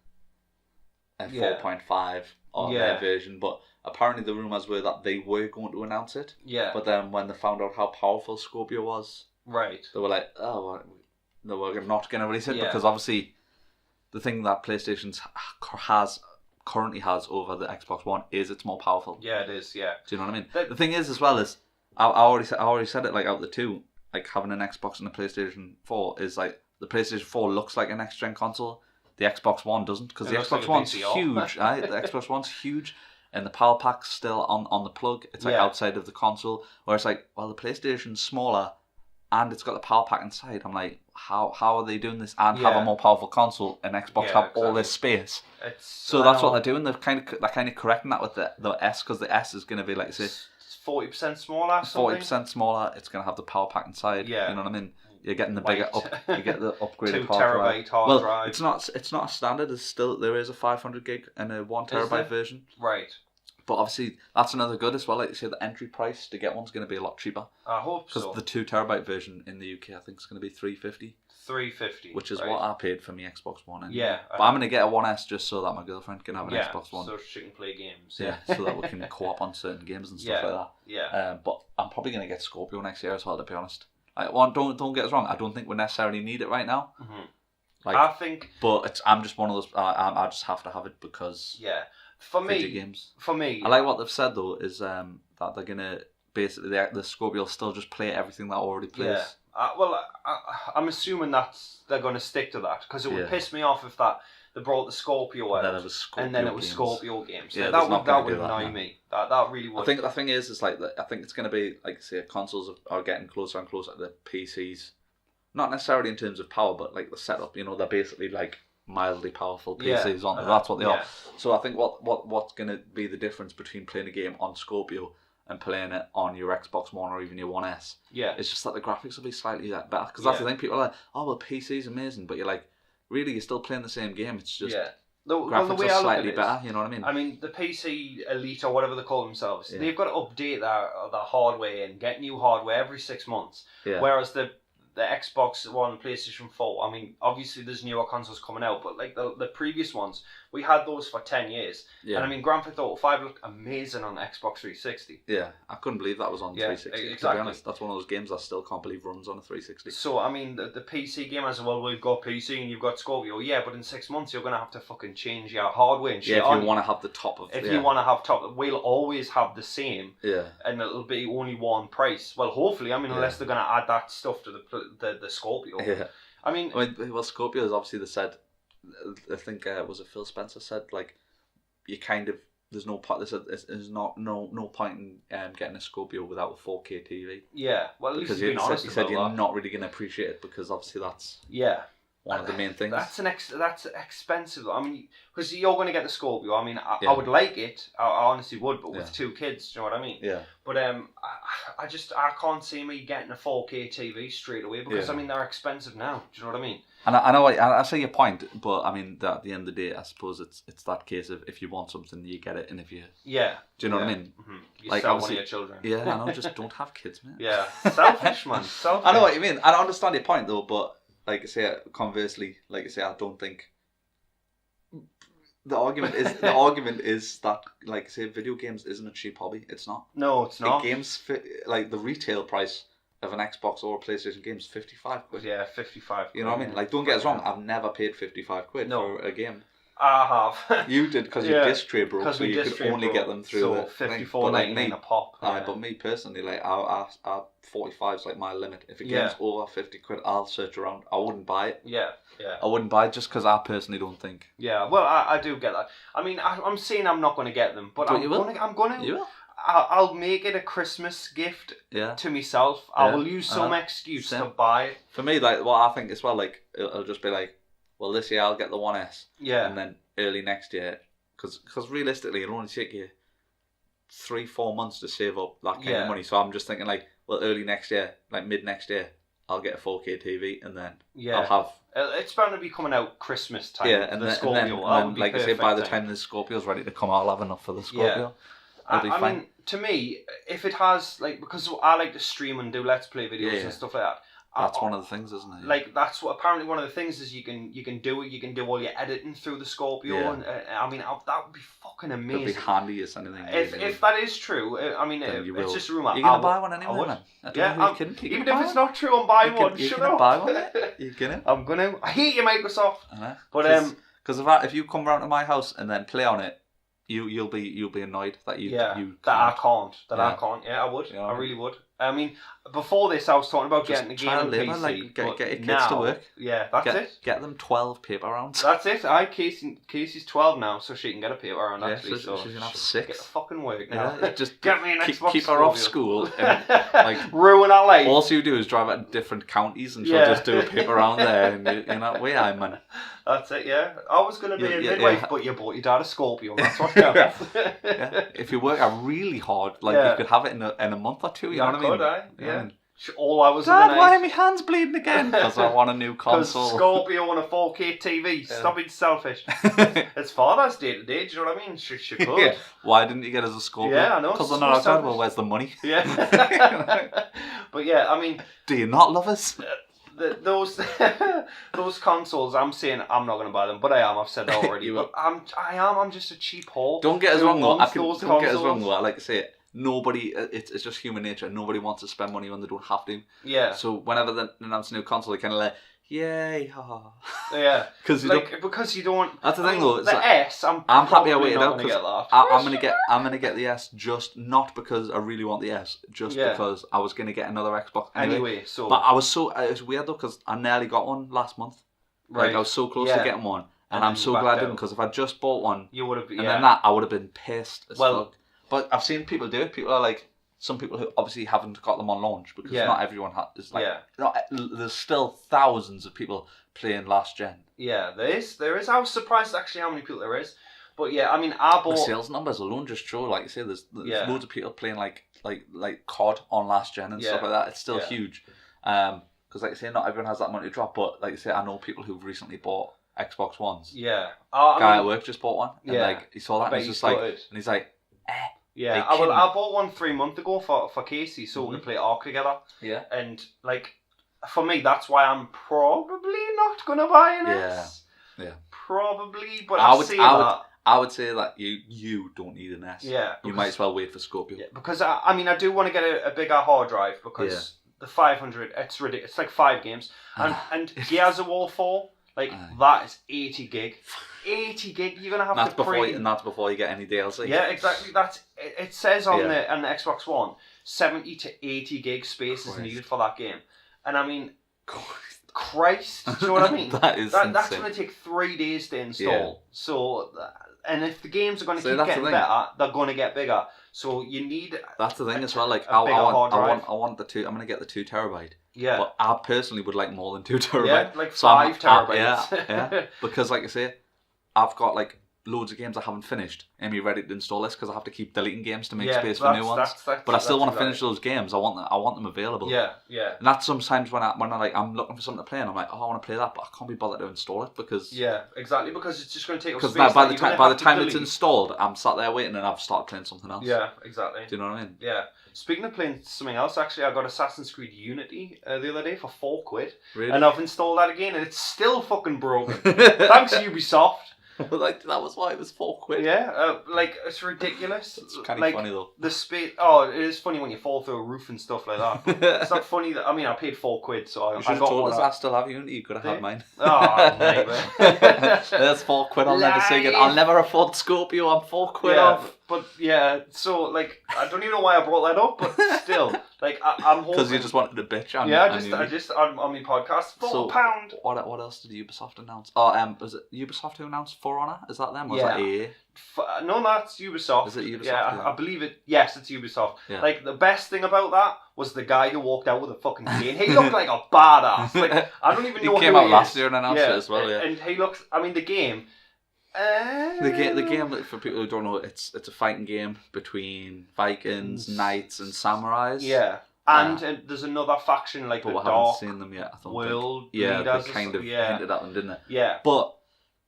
a 4.5 or their version. But apparently, the rumors were that they were going to announce it. Yeah. But then when they found out how powerful Scorpio was, right, they were like, "Oh, no, we're not going to release it because obviously." The thing that PlayStation currently has over the Xbox One is it's more powerful. Yeah, it is. Yeah. Do you know what I mean? The thing is, as well as I already said it. Like out the two, like having an Xbox and a PlayStation 4 is like the PlayStation 4 looks like a next gen console. The Xbox One doesn't because the Xbox One's huge. Right? The Xbox One's huge, and the power pack's still on the plug. It's like outside of the console. Where it's like, well, the PlayStation's smaller. And it's got the power pack inside. I'm like, how are they doing this and have a more powerful console and Xbox have all this space? So that's what they're doing. They're kind of correcting that with the S because the S is going to be like say it's 40% smaller. 40% smaller. It's going to have the power pack inside. Yeah, you know what I mean. You're getting the bigger you get the upgraded 2 terabyte hard drive. It's not a standard. There is a 500 gig and a 1 terabyte version. Right. But obviously, that's another good as well. Like you say, the entry price to get one's going to be a lot cheaper. I hope so. Because the 2 terabyte version in the UK, I think, is going to be $350. $350. Which is what I paid for my Xbox One. Anyway. Yeah. But I'm going to get a 1S just so that my girlfriend can have an Xbox One. So she can play games. Yeah, so that we can co-op on certain games and stuff like that. Yeah. But I'm probably going to get Scorpio next year as well, to be honest. Like, don't get us wrong. I don't think we necessarily need it right now. Mm-hmm. Like, I think. But I'm just one of those. I just have to have it because. Yeah. For me, I like what they've said though is that they're gonna basically the Scorpio will still just play everything that already plays. Yeah. I'm assuming that they're going to stick to that because it would piss me off if they brought the Scorpio out and then it was Scorpio games. Yeah, that would annoy me. That really would. I think the thing is like I think it's going to be like say consoles are getting closer and closer to the PCs, not necessarily in terms of power, but like the setup. You know, they're basically like mildly powerful PCs on. That's what they are. So I think what's going to be the difference between playing a game on Scorpio and playing it on your Xbox One or even your One S? Yeah, it's just that the graphics will be slightly better because that's the thing. People are like, oh well, PC's amazing, but you're like, really, you're still playing the same game. It's just graphics are slightly better. You know what I mean? I mean, the PC Elite or whatever they call themselves, they've got to update their hardware and get new hardware every 6 months. Yeah. Whereas the Xbox One, PlayStation 4, I mean, obviously there's newer consoles coming out, but like the previous ones, we had those for 10 years. Yeah. And I mean, Grand Theft Auto 5 looked amazing on the Xbox 360. Yeah, I couldn't believe that was on 360. Exactly. To be honest, that's one of those games I still can't believe runs on a 360. So, I mean, the PC gamers, well, we've got PC and you've got Scorpio, yeah, but in 6 months you're going to have to fucking change your hardware and shit. Yeah, if you want to have the top of If you want to have top, we'll always have the same. Yeah. And it'll be only one price. Well, hopefully, I mean, unless they're going to add that stuff to the Scorpio. Yeah. I mean, well, Scorpio is obviously, they said, I think was it Phil Spencer said, like, you kind of, there's no point. They said there's no point in getting a Scorpio without a 4K TV. Yeah, well, at least he's been honest he said you're that. not really going to appreciate it because obviously that's one of the main things. That's expensive. I mean, because you're going to get the Scorpio. I mean, I would like it. I honestly would, but with 2 kids, do you know what I mean? Yeah. But I can't see me getting a 4K TV straight away because I mean they're expensive now. Do you know what I mean? And I know I see your point, but I mean at the end of the day, I suppose it's that case of if you want something, you get it, and if you do you know what I mean? Mm-hmm. You sell one of your children. Yeah, I know. Just don't have kids, man. Yeah, selfish, man. Selfish. I know what you mean. I understand your point though, but like I say, conversely, like I say, I don't think the argument is that, like I say, video games isn't a cheap hobby. It's not. No, it's not. Games like the retail price of an Xbox or a PlayStation game is £55. Yeah, 55. You know what I mean? Like, don't get us wrong. I've never paid £55 for a game. I have. You did because your disc tray broke, so you could only get them through the $54.99 a pop. But me personally, like, I 45 is like my limit. If a game's over £50, I'll search around. I wouldn't buy it. Yeah. I wouldn't buy it just because I personally don't think. Yeah, well, I do get that. I mean, I'm saying I'm not going to get them, but I'm going to. You will? I'll make it a Christmas gift to myself. I will use some excuse to buy it. For me, like, what I think as well, like, it'll just be like, well, this year I'll get the 1S. Yeah. And then early next year, because realistically, it'll only take you 3-4 months to save up that kind of money. So I'm just thinking, like, well, early next year, like mid next year, I'll get a 4K TV, and then I'll have. It's bound to be coming out Christmas time. Yeah, and then like I say, by the time the Scorpio's ready to come, I'll have enough for the Scorpio. I mean, to me, if it has, like, because I like to stream and do Let's Play videos and stuff like that. That's one of the things, isn't it? Like, that's what apparently one of the things is you can do it. You can do all your editing through the Scorpio, and I mean that would be fucking amazing. It'd be handy as anything. If that is true, I mean, it's just a rumor. You're gonna buy one anyway, man. Even if it's not true, I'm buying one. You're gonna buy one. You're gonna. I'm gonna. I hate you, Microsoft. But because if you come round to my house and then play on it, you'll be annoyed that I can't. Yeah, I would. I really would. I mean, before this, I was talking about getting a gaming PC. Like, get your kids to work. Yeah, that's it. Get them 12 paper rounds. That's it. Casey's 12 now, so she can get a paper round, actually. So she's going to have 6. Get to fucking work now. Yeah, just get me an Xbox. Keep her off school. And, like, ruin her life. All you do is drive at different counties and she'll just do a paper round there. And you're not way high, man. That's it, yeah. I was going to be a midwife, but you bought your dad a Scorpio. That's what counts. If you work out really hard, like you could have it in a month or 2. You know what I mean? Yeah. All hours Dad, of the night. why are my hands bleeding again? Because I want a new console. Because Scorpio on a 4K TV. Stop being selfish. It's Father's Day today. Do you know what I mean? She could. Yeah. Why didn't you get us a Scorpio? Yeah, I know. Because they're not outside. Well, where's the money? Yeah. But yeah, I mean. Do you not love us? Those consoles, I'm saying I'm not going to buy them, but I am. I've said that already. But I'm just a cheap whore. Don't get us wrong though. Don't get us wrong though. Like I say, nobody. It's just human nature. Nobody wants to spend money when they don't have to. Yeah. So whenever they announce a new console, they kind of like, yay, yeah. Because you don't. That's the thing though. The S, I'm happy I waited out because I'm gonna get the S just not because I really want the S, just because I was gonna get another Xbox anyway. So. But it was weird though because I nearly got one last month. Right. Like I was so close to getting one, and I'm so glad I didn't because if I just bought one, you would have. And then I would have been pissed as fuck. But I've seen people do it. People are like. Some people who obviously haven't got them on launch because not everyone has. Like, there's still thousands of people playing last gen. Yeah, there is. I was surprised actually how many people there is. But yeah, I mean, I bought... The sales numbers alone just show, like you say, there's loads of people playing like COD on last gen and stuff like that. It's still huge. Because like I say, not everyone has that money to drop. But like I say, I know people who've recently bought Xbox Ones. Yeah. Guy at work just bought one. And like he saw that and he's like, Yeah, I bought one 3 months ago for Casey, so we can play Ark together. Yeah. And, like, for me, that's why I'm probably not going to buy an S. Yeah. Probably, but I would say that you don't need an S. Yeah. You might as well wait for Scorpio. Yeah, because, I mean, I do want to get a bigger hard drive because the 500, it's ridiculous. It's like 5 games. And Gears of War 4, like, that is 80 gig. 80 gig, you're gonna have and that's before you get any DLC. Yeah, exactly. It says on the Xbox One 70 to 80 gig space is needed for that game, and I mean, Christ, do you know what I mean? That's going to take 3 days to install. So and if the games are going to keep getting better, they're going to get bigger. So you need. That's the thing as well. Like I want the 2. I'm going to get the 2 terabyte. Yeah. But I personally would like more than 2 terabyte. Yeah, like 5 terabytes. Yeah. Because like I say, I've got like loads of games I haven't finished and be ready to install this because I have to keep deleting games to make space for new ones. But I still want to finish those games. I want them available. Yeah. And that's sometimes when I'm looking for something to play and I'm like, oh, I want to play that, but I can't be bothered to install it because exactly, because it's just going to take up space. Because by the time it's installed, I'm sat there waiting and I've started playing something else. Yeah, exactly. Do you know what I mean? Yeah. Speaking of playing something else, actually, I got Assassin's Creed Unity the other day for £4. Really? And I've installed that again, and it's still fucking broken. Thanks, Ubisoft. Like that was why it was £4. Yeah, like it's ridiculous. It's kind of funny though. The space. Oh, it is funny when you fall through a roof and stuff like that. But it's not funny that I paid £4, so I should have told us I still have Unity. You could have had mine. Oh, mate. There's £4. I'll never say it. I'll never afford Scorpio. I'm £4 off. But yeah, so like I don't even know why I brought that up, but still, like I'm hoping because you just wanted to bitch. I just on my podcast £4. What else did Ubisoft announce? Oh, was it Ubisoft who announced For Honor? Is that them? Or is that EA? No, that's Ubisoft. Is it Ubisoft? Yeah, I believe it. Yes, it's Ubisoft. Yeah. Like the best thing about that was the guy who walked out with a fucking cane. He looked like a badass. Like I don't even know. He came out last year and announced it as well. Yeah, and he looks. I mean, the game. The game, for people who don't know, it's a fighting game between Vikings, knights, and samurais. Yeah, and there's another faction like but the we Dark haven't seen them yet. I don't World. Yeah, they kind of hinted at them, didn't they? Yeah. But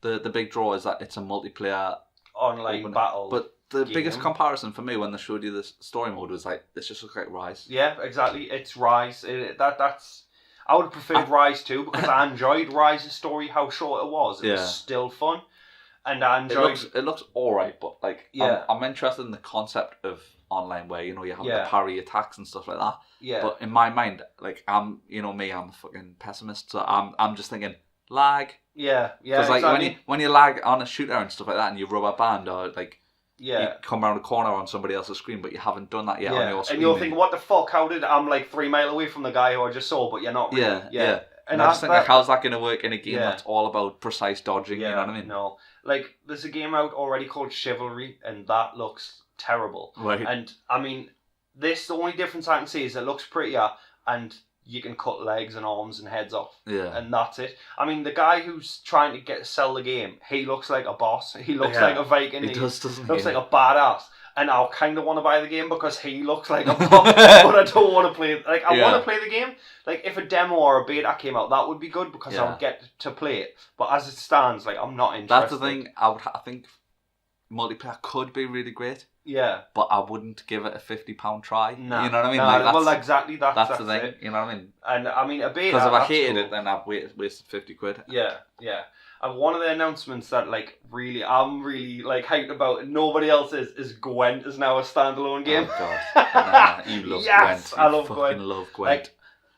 the big draw is that it's a multiplayer online battle. But the biggest comparison for me when they showed you this story mode was like, this just looks like Rise. Yeah, exactly. It's Rise. That's. I would have preferred Rise too because I enjoyed Rise's story. How short it was. It was still fun. And I enjoyed... It looks alright, but like I'm interested in the concept of online where you have to parry attacks and stuff like that. Yeah. But in my mind, like I'm a fucking pessimist, so I'm just thinking lag. Yeah. Because like when you lag on a shooter and stuff like that, and you rubber band or like you come around a corner on somebody else's screen, but you haven't done that yet on your screen. And you'll think, what the fuck? How did I'm like 3 miles away from the guy who I just saw, but you're not really. Yeah. And I just think, like, how's that going to work in a game that's all about precise dodging, you know what I mean? No. Like, there's a game out already called Chivalry, and that looks terrible. Right. And, I mean, the only difference I can see is it looks prettier, and you can cut legs and arms and heads off. Yeah. And that's it. I mean, the guy who's trying to sell the game, he looks like a boss. He looks like a Viking. He doesn't looks like a badass. And I kind of want to buy the game because he looks like a boss, but I don't want to play it. Like, I want to play the game. Like, if a demo or a beta came out, that would be good because I would get to play it. But as it stands, like, I'm not interested. That's the thing. I think multiplayer could be really great. Yeah. But I wouldn't give it a £50 try. Nah, you know what I mean? Nah, like, well, exactly. That's the thing. It. You know what I mean? And, I mean, a beta... Because if I hated it, then I've wasted £50. Yeah. And one of the announcements that, like, I'm really, like, hyped about, and nobody else is Gwent is now a standalone game. Oh, God. You love Gwent. I love Gwent. Love Gwent. Like,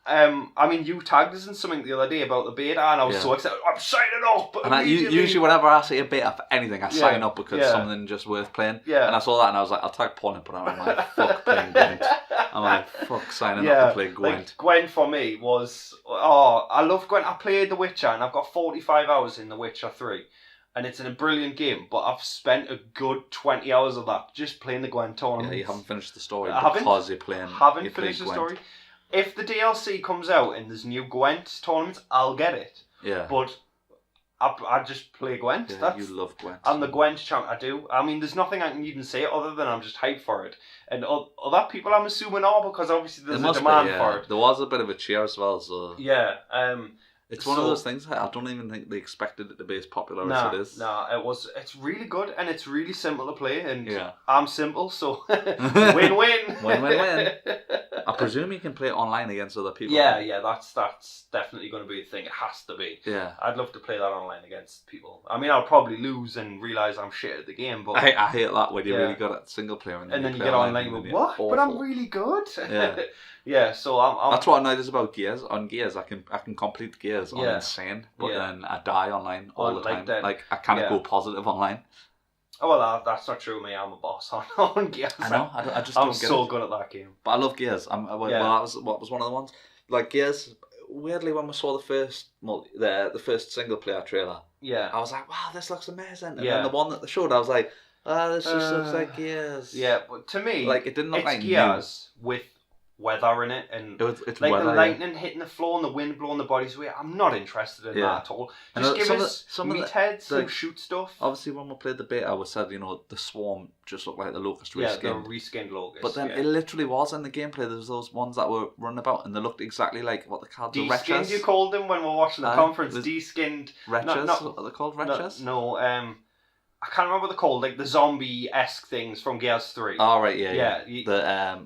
I mean, you tagged us in something the other day about the beta, and I was so excited. I'm signing up! And usually whenever I see a beta for anything, I sign up because it's something just worth playing. Yeah. And I saw that, and I was like, I'll tag Paul, but I'm like, fuck playing Gwent. I'm like, fuck signing up to play Gwent. Like, Gwent for me was... Oh, I love Gwent. I played The Witcher, and I've got 45 hours in The Witcher 3. And it's a brilliant game, but I've spent a good 20 hours of that just playing the Gwent tournament. Yeah, you haven't finished the story because you're playing... haven't finished the story. If the DLC comes out and there's new Gwent tournaments, I'll get it. Yeah. But I just play Gwent. Yeah, you love Gwent. I'm the Gwent champ. I do. I mean, there's nothing I can even say other than I'm just hyped for it. And other people, I'm assuming, are because obviously there's a demand for it. There was a bit of a cheer as well, so... Yeah. It's one of those things. I don't even think they expected it to be as popular as it is. No, it's really good and it's really simple to play. And I'm simple, so win-win. Win-win-win. I presume you can play it online against other people. Yeah, that's definitely going to be a thing. It has to be. Yeah. I'd love to play that online against people. I mean, I'll probably lose and realise I'm shit at the game, but... I hate that when you're really good at single player and then you get online with, what? Awful. But I'm really good? Yeah. Yeah, so I'm... That's what I noticed about Gears. On Gears, I can complete Gears on Insane, but then I die online all the time. Like, I can't go positive online. Oh, well, that's not true, mate. I'm a boss on Gears. I know. I just don't get it. I'm so good at that game. But I love Gears. That was one of the ones. Like, Gears, weirdly, when we saw the first single player trailer, I was like, wow, this looks amazing. And then the one that they showed, I was like, oh, this just looks like Gears. Yeah, but to me, like it didn't look like Gears with weather in it, and it's like weather, the lightning hitting the floor and the wind blowing the bodies away. I'm not interested in that at all. Just give us some meatheads who shoot stuff. Obviously, when we played the beta, we said, the swarm just looked like the locust reskinned. Yeah, the reskinned locust. But then it literally was in the gameplay. There was those ones that were running about, and they looked exactly like what they called the de-skinned. You called them when we were watching the conference. De-skinned. Wretches. What are they called? Wretches? No. I can't remember what they're called, like the zombie-esque things from Gears 3. Oh, right, yeah.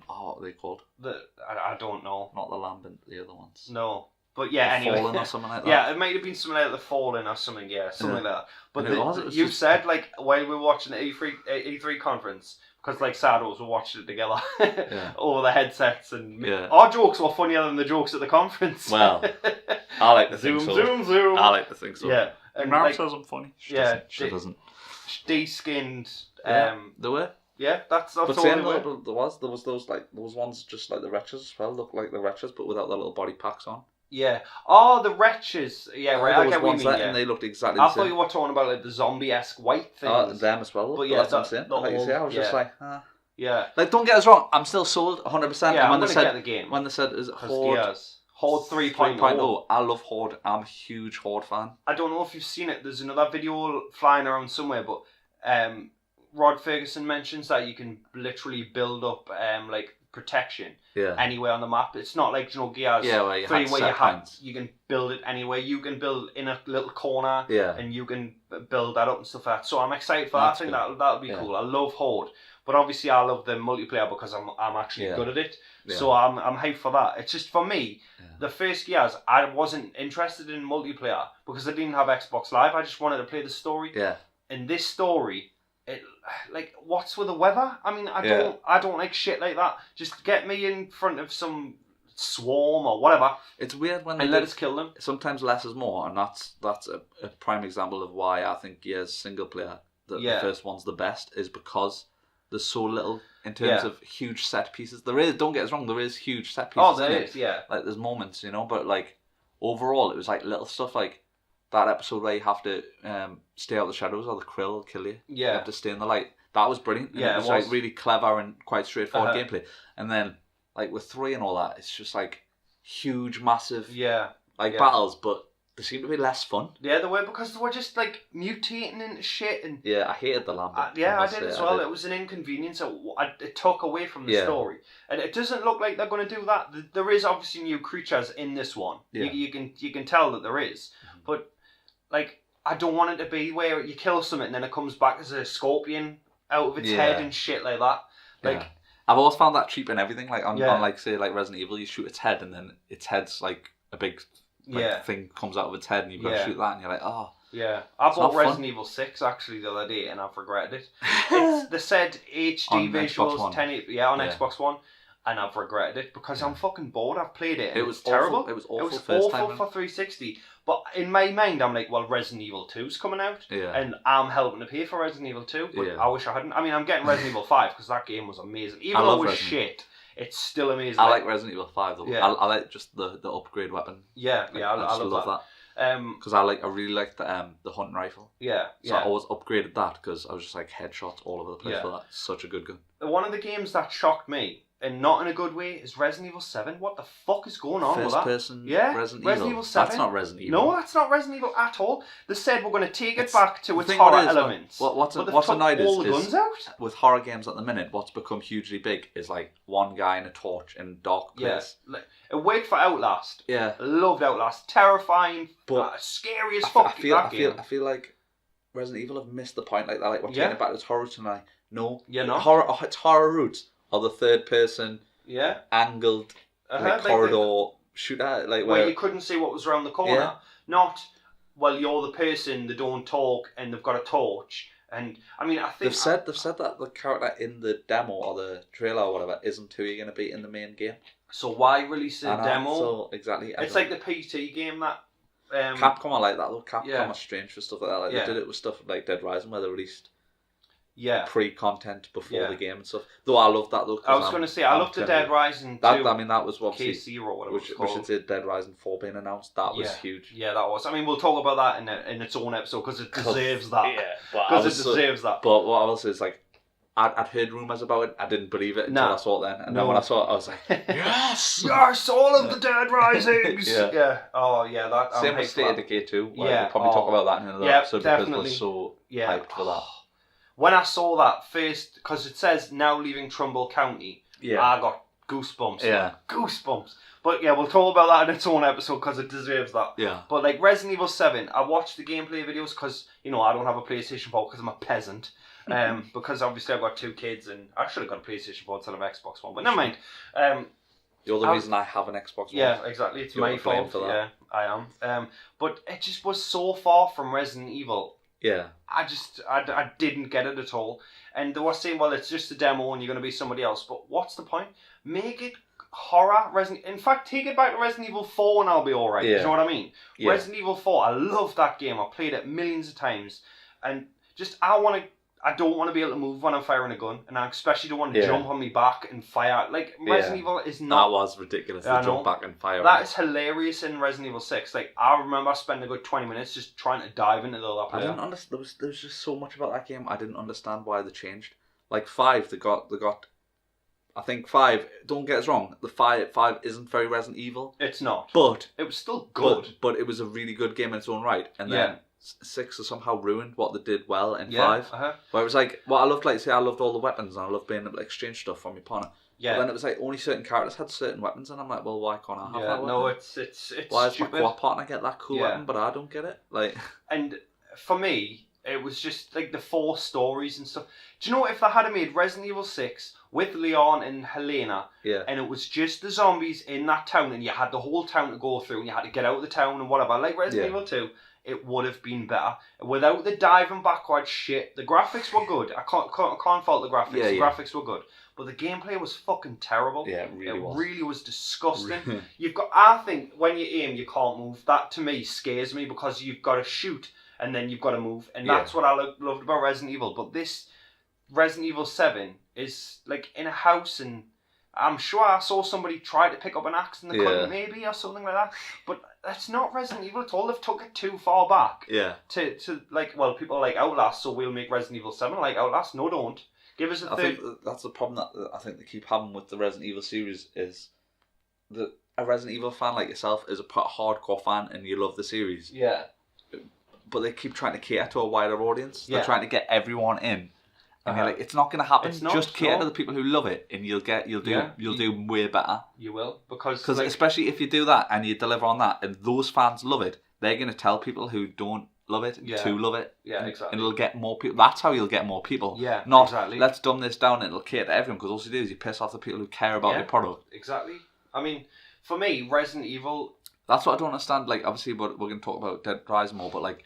What are they called? I don't know. Not the Lambent, the other ones. No. But yeah, anyway. Fallen or something like that. Yeah, it might have been something like the Fallen or something, something like that. But you said, like, while we were watching the E3 conference, because, like, Saddles were watching it together over the headsets, and our jokes were funnier than the jokes at the conference. Well, I like to think so. Zoom. I like to think so. Yeah. And Mary says I'm funny. She doesn't. De-skinned. They were. Yeah, that's but all there was those ones just like the Wretches as well, look like the Wretches but without the little body packs on. Yeah. Oh, the Wretches. Yeah, right. I get what you mean. And they looked exactly the same. I thought you were talking about like the zombie-esque white things. Them as well. But yeah, that's what I'm saying. Like you say, I was just like, Yeah. Like, don't get us wrong, I'm still sold 100%. Yeah, I'm going to get the game. When they said, is it Horde? Horde 3.0. I love Horde. I'm a huge Horde fan. I don't know if you've seen it. There's another video flying around somewhere, but Rod Ferguson mentions that you can literally build up like protection anywhere on the map. It's not like Gears 3 where you can build it anywhere. You can build in a little corner and you can build that up and stuff like that. So I'm excited for that. I think that'll be cool. I love Horde. But obviously I love the multiplayer because I'm actually good at it. Yeah. So I'm hyped for that. It's just for me, the first Gears, I wasn't interested in multiplayer because I didn't have Xbox Live. I just wanted to play the story. Yeah. And this story, like, what's with the weather? I mean, I don't like shit like that. Just get me in front of some swarm or whatever. It's weird when let us kill them. Sometimes less is more, and that's a prime example of why I think Gears single player, the first one's the best, is because there's so little in terms of huge set pieces. There is, don't get us wrong, there is huge set pieces. Oh, there is, yeah. Like, there's moments, but like, overall, it was like little stuff like that episode where you have to stay out of the shadows or the krill will kill you. Yeah. You have to stay in the light. That was brilliant. And it was like really clever and quite straightforward gameplay. And then, like, with 3 and all that, it's just like huge, massive battles, but they seem to be less fun. Yeah, they were, because they were just like mutating into shit. And I hated the Lambert. I did as well. It was an inconvenience. It took away from the story, and it doesn't look like they're going to do that. There is obviously new creatures in this one. Yeah. You can tell that there is, but like, I don't want it to be where you kill something and then it comes back as a scorpion out of its head and shit like that. Like, I've always found that cheap and everything. Like on like, say, like Resident Evil, you shoot its head and then its head's like a big thing comes out of its head and you've got to shoot that and you're like, oh. Yeah, I bought Resident Evil 6 actually the other day and I've regretted it. They said HD on visuals, on Xbox One, and I've regretted it because I'm fucking bored. I've played it and it was terrible. Awful. It was awful. It was awful for 360. But in my mind, I'm like, well, Resident Evil 2's coming out, and I'm helping to pay for Resident Evil 2. But I wish I hadn't. I mean, I'm getting Resident Evil 5 because that game was amazing. Even though it was shit, it's still amazing. I like Resident Evil 5 though. Yeah. I like just the upgrade weapon. Yeah, I love that. Because I really like the hunting rifle. Yeah, so I always upgraded that because I was just like headshots all over the place for that. It's such a good gun. One of the games that shocked me, and not in a good way, is Resident Evil 7. What the fuck is going on with that? First person Resident Evil 7? That's not Resident Evil. No, that's not Resident Evil at all. They said we're going to take it back to its horror elements. What's annoyed all the guns out? With horror games at the minute, what's become hugely big is like one guy in a torch in a dark place. Yeah. It worked for Outlast. Yeah. I loved Outlast. Terrifying, but scary as fuck. I feel like Resident Evil have missed the point like that. Like, we're taking it back to its horror tonight. No. You're not? Its horror roots are the third person angled corridor shooter, like where you couldn't see what was around the corner. Yeah. Not, well, you're the person, they don't talk and they've got a torch. And I mean, I think they've said that the character in the demo or the trailer or whatever isn't who you're going to be in the main game. So why release a demo? So exactly, it's like the PT game that Capcom are like that though. Capcom are strange for stuff like that. Like they did it with stuff like Dead Rising where they released pre-content before the game and stuff. Though I love that though. I was going to say I loved the Dead Rising 2. That was obviously KC or whatever it was called. We should say Dead Rising 4 being announced. That was huge. Yeah, that was. I mean, we'll talk about that in its own episode because it deserves that. Yeah, because it deserves that. But what I will say is like, I'd heard rumours about it. I didn't believe it until I saw it then. And then when I saw it, I was like, yes! Yes! All of the Dead Risings! Yeah. Oh, yeah. That, same with State of Decay 2. We'll probably talk about that in another episode definitely. Because we're so hyped for that. When I saw that first, because it says now leaving Trumbull County, I got goosebumps. Yeah. Goosebumps. But yeah, we'll talk about that in its own episode because it deserves that. Yeah. But like Resident Evil 7, I watched the gameplay videos because, I don't have a PlayStation 4 because I'm a peasant. Because obviously I've got 2 kids and I should have got a PlayStation 4 instead of Xbox One, but never mind. You're the reason I have an Xbox One. Yeah, exactly. It's my fault. For that. Yeah, I am. But it just was so far from Resident Evil. Yeah. I didn't get it at all. And they were saying, well, it's just a demo and you're going to be somebody else. But what's the point? Make it horror. In fact, take it back to Resident Evil 4 and I'll be alright. Yeah. You know what I mean? Yeah. Resident Evil 4, I love that game. I've played it millions of times. And just, I don't want to be able to move when I'm firing a gun, and I especially don't want to jump on my back and fire. Like, Resident Evil is not... That was ridiculous, to jump back and fire. That is hilarious in Resident Evil 6. Like, I remember spending a good 20 minutes just trying to dive into the other player. I didn't understand. There was just so much about that game. I didn't understand why they changed. Like, 5, they got... I think 5, don't get us wrong, the 5 isn't very Resident Evil. It's not. But... It was still good. But it was a really good game in its own right. And then... 6 has somehow ruined what they did well in 5. Where it was like, I loved all the weapons and I loved being able to exchange stuff from your partner. Yeah. But then it was like only certain characters had certain weapons and I'm like, well, why can't I have that weapon? No, it's why stupid. does my partner get that cool weapon but I don't get it? Like, and for me, it was just like the 4 stories and stuff. Do you know if they had made Resident Evil 6 with Leon and Helena, and it was just the zombies in that town and you had the whole town to go through and you had to get out of the town and whatever, like Resident Evil 2, it would have been better. Without the diving backwards shit, the graphics were good. I can't fault the graphics. The graphics were good. But the gameplay was fucking terrible. Yeah, it really was disgusting. I think when you aim, you can't move. That to me scares me because you've got to shoot and then you've got to move. And that's what I loved about Resident Evil. But this Resident Evil 7 is like in a house and I'm sure I saw somebody try to pick up an axe and they couldn't, maybe, or something like that. But that's not Resident Evil at all. They've took it too far back. Yeah. To like, well, people like Outlast, so we'll make Resident Evil 7 like Outlast. No, don't. Give us a third. I think that's the problem that I think they keep having with the Resident Evil series is that a Resident Evil fan like yourself is a hardcore fan and you love the series. Yeah. But they keep trying to cater to a wider audience. They're trying to get everyone in. And you're like, it's not going to happen. Just cater to the people who love it, and you'll do way better. You will, because especially if you do that and you deliver on that, and those fans love it, they're going to tell people who don't love it to love it. Yeah, exactly. And it'll get more people. That's how you'll get more people. Yeah, not exactly. Let's dumb this down and it'll cater to everyone. Because all you do is you piss off the people who care about your product. Exactly. I mean, for me, Resident Evil. That's what I don't understand. Like, obviously, we're going to talk about Dead Rising more, but like,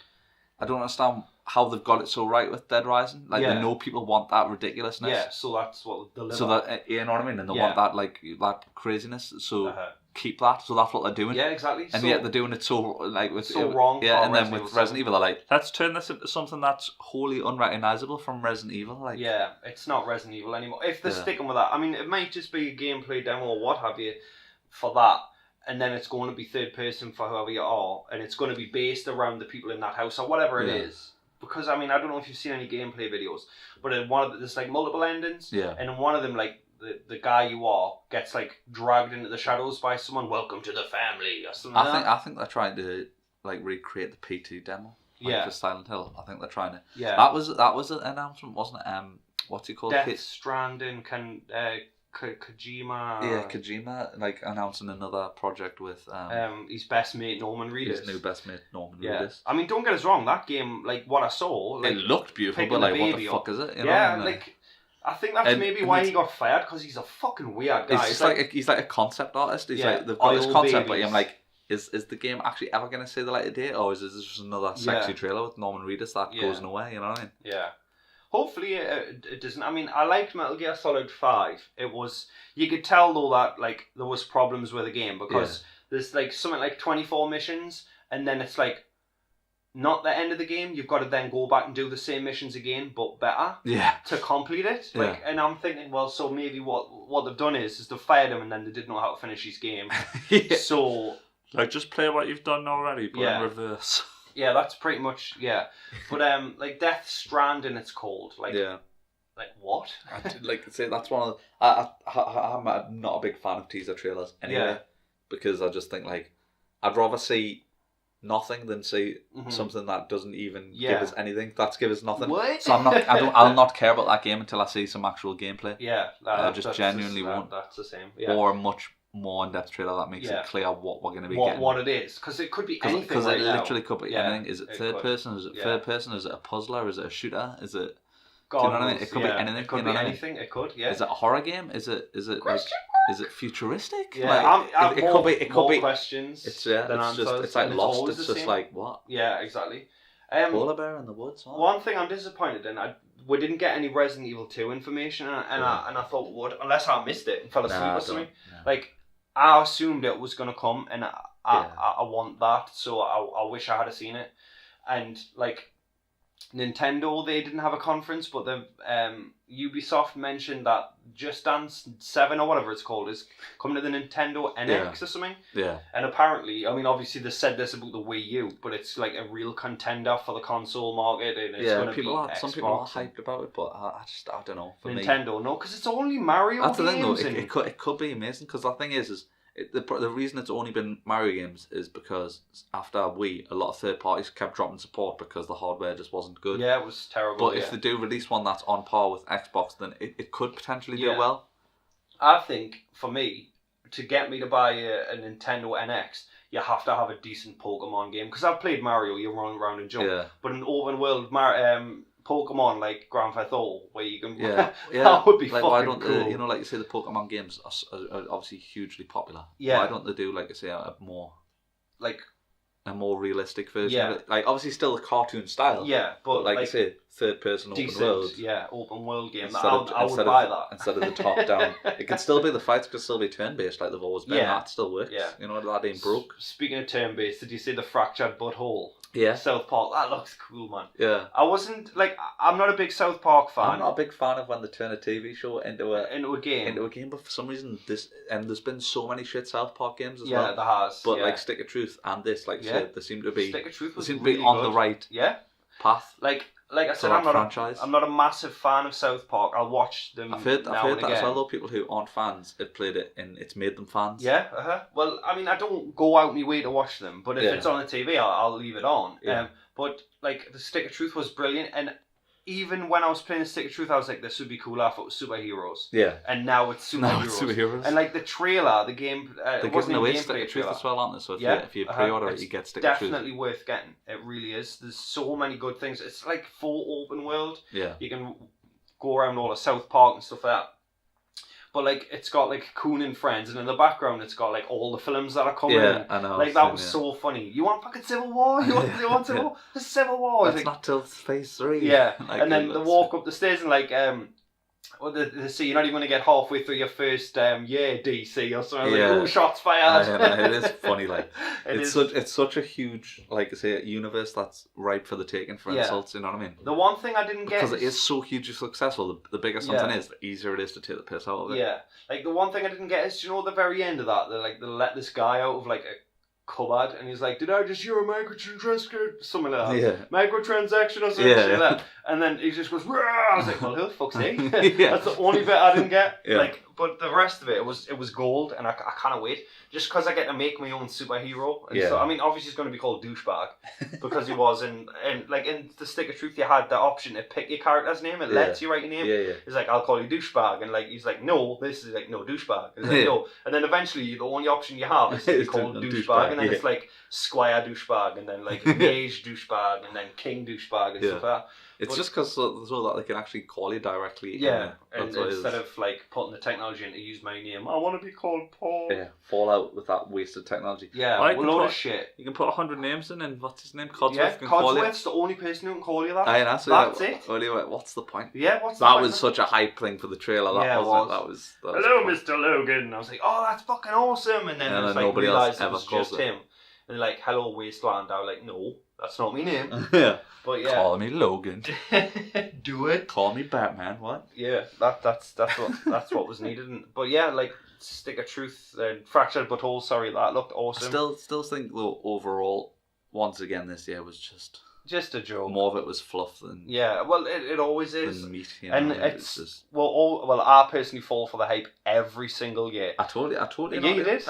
I don't understand how they've got it so right with Dead Rising. Like, they know people want that ridiculousness. Yeah, so that's what they'll deliver. So that, you know what I mean? And they want that, like, that craziness. So keep that. So that's what they're doing. Yeah, exactly. And yet they're doing it so, like, with wrong. Yeah, and then with Resident Evil, they're like, let's turn this into something that's wholly unrecognisable from Resident Evil. Like, yeah, it's not Resident Evil anymore. If they're sticking with that, I mean, it might just be a gameplay demo or what have you for that. And then it's going to be third person for whoever you are, and it's going to be based around the people in that house or whatever it is. Because, I mean, I don't know if you've seen any gameplay videos, but in one of there's like multiple endings, and in one of them, like, the guy you are gets like dragged into the shadows by someone, welcome to the family, or something I think they're trying to like recreate the PT demo for Silent Hill. I think they're trying to. Yeah. That was an announcement, wasn't it? What's he called? Death Stranding, Kojima. Yeah, Kojima, like, announcing another project with his best mate Norman Reedus. His new best mate Norman Reedus. I mean, don't get us wrong, that game, like, what I saw, like, it looked beautiful, but like, what the fuck is it? You know? Like, I think that's maybe why he got fired, because he's a fucking weird guy. He's like a concept artist. He's like, they've got this concept, but I'm like, is the game actually ever going to see the light of day, or is this just another sexy trailer with Norman Reedus that goes nowhere? You know what I mean? Yeah. Hopefully it doesn't. I mean, I liked Metal Gear Solid 5. It was, you could tell though that like there was problems with the game because there's like something like 24 missions and then it's like not the end of the game. You've got to then go back and do the same missions again, but better. Yeah. To complete it. Like, and I'm thinking, well, so maybe what they've done is they've fired him and then they didn't know how to finish his game. Yeah. So, like, just play what you've done already, but in reverse. Yeah, that's pretty much But like Death Stranding, it's called. Like, like what? Like I say, that's one of the, I'm not a big fan of teaser trailers anyway, because I just think like I'd rather see nothing than see something that doesn't even give us anything. That's give us nothing. What? So I'll not care about that game until I see some actual gameplay. Yeah, I just genuinely won't. That's the same. Yeah. Or a much more in-depth trailer that makes it clear what we're going to be getting. What it is, because it could be anything. Because right it now. literally could be anything. Is it third person? Is it third person? Is it a puzzler? Is it a shooter? Is it? Do you know what I mean? It could be anything. It could be anything. It could. Yeah. Is it a horror game? Is it like? Is it futuristic? Yeah, like, it could be questions. It's like Lost. It's just like what? Yeah, exactly. Polar bear in the woods. What? One thing I'm disappointed in, we didn't get any Resident Evil 2 information, and I thought we would, unless I missed it and fell asleep or something. No. Like I assumed it was gonna come, and I want that, so I wish I had seen it. And like Nintendo, they didn't have a conference, but the Ubisoft mentioned that Just Dance 7 or whatever it's called is coming to the Nintendo NX or something. Yeah. And apparently, I mean, obviously they said this about the Wii U, but it's like a real contender for the console market, and it's going to be Xbox. Some people are hyped about it, but I don't know. For Nintendo, no, because it's only Mario games. That's the thing, though. It could be amazing, because the thing is the reason it's only been Mario games is because after Wii, a lot of third parties kept dropping support because the hardware just wasn't good. Yeah, it was terrible. But if they do release one that's on par with Xbox, then it could potentially do well. I think, for me, to get me to buy a Nintendo NX, you have to have a decent Pokemon game. Because I've played Mario, you run around and jump. Yeah. But an open world Pokemon like Grand Theft Auto, where you can that would be like, fucking cool. You know, like you say, the Pokemon games are obviously hugely popular. Yeah. Why don't they do, like I say, a more realistic version of it? Like, obviously still a cartoon style. Yeah, but like I say, third person open world. Yeah, open world game. I would buy that. Instead of the top down. It could still be, the fights could still be turn based like they've always been. That still works. Yeah. You know, that ain't broke. Speaking of turn based, did you see the Fractured Butthole? Yeah. South Park. That looks cool, man. Yeah. I wasn't, like, I'm not a big South Park fan. I'm not a big fan of when they turn a TV show into a game, but for some reason, there's been so many shit South Park games as well. Yeah, there has. But, like, Stick of Truth and this, like you said, they seem to be... Stick of Truth was really on good. the right path. Like I said, I'm not a massive fan of South Park. I'll watch them. I've heard that as well, though. People who aren't fans have played it and it's made them fans. Yeah, Well, I mean, I don't go out my way to watch them, but if it's on the TV, I'll leave it on. Yeah. But like the Stick of Truth was brilliant, and even when I was playing Stick of Truth, I was like, this would be cool if it was superheroes. Yeah. And now it's superheroes. And like the trailer, the game, they're giving away Stick of Truth as well, aren't they? So if you pre-order it, you get Stick of Truth. Definitely worth getting. It really is. There's so many good things. It's like full open world. Yeah. You can go around all of South Park and stuff like that. But like it's got like Coon and Friends, and in the background it's got like all the films that are coming. Yeah, I know. Like that was so funny. You want fucking Civil War? You want Civil War? There's Civil War. It's not till phase 3. Yeah, and then they walk up the stairs and like they say you're not even going to get halfway through your first DC or something. Yeah. Like, oh, shots fired. It is funny. Like it's such a huge, like I say, universe that's ripe for the taking for insults. You know what I mean? The one thing I didn't get because it is so hugely successful. The bigger something is, the easier it is to take the piss out of it. Yeah, like the one thing I didn't get is, you know, the very end of that, they let this guy out of like a cupboard and he's like, did I just hear a microtransaction? Something like that. Yeah. Microtransaction or something like that. And then he just goes, Rah! I was like, well, who the fuck's he? That's the only bit I didn't get. Yeah. Like, but the rest of it was gold, and I can't wait. Just because I get to make my own superhero. And so, I mean, obviously he's going to be called Douchebag because he was in like in the Stick of Truth, you had the option to pick your character's name. It lets you write your name. Yeah. He's like, I'll call you Douchebag, and like he's like, no, this is like no Douchebag. He's like, no, and then eventually the only option you have is to be called Douchebag, and then it's like Squire Douchebag, and then like Mage Douchebag, and then King Douchebag, and stuff like that. It's just because so that they can actually call you directly. Yeah, and instead of like putting the technology in to use my name, I want to be called Paul. Yeah, Fallout with that wasted technology. Yeah, a load of shit. You can put 100 names in, and what's his name? Codsworth. Yeah, Codsworth's the only person who can call you that. That's it. Anyway, what's the point? Yeah, that was such a hype thing for the trailer. That was. Hello, Mr. Logan. And I was like, oh, that's fucking awesome. And then it was like, nobody else ever was just him. and they're like, "Hello, Wasteland." I was like, "No, that's not my name." Yeah. But yeah, Call me Logan. do it. Call me Batman. What? Yeah, that's what was needed. But yeah, like Stick of Truth and Fractured But Whole. Sorry, that looked awesome. I still think though overall, once again this year was just a joke. More of it was fluff than well, it always is. Than meat, and it's just... well, I personally fall for the hype every single year. I told you. Yeah, you did.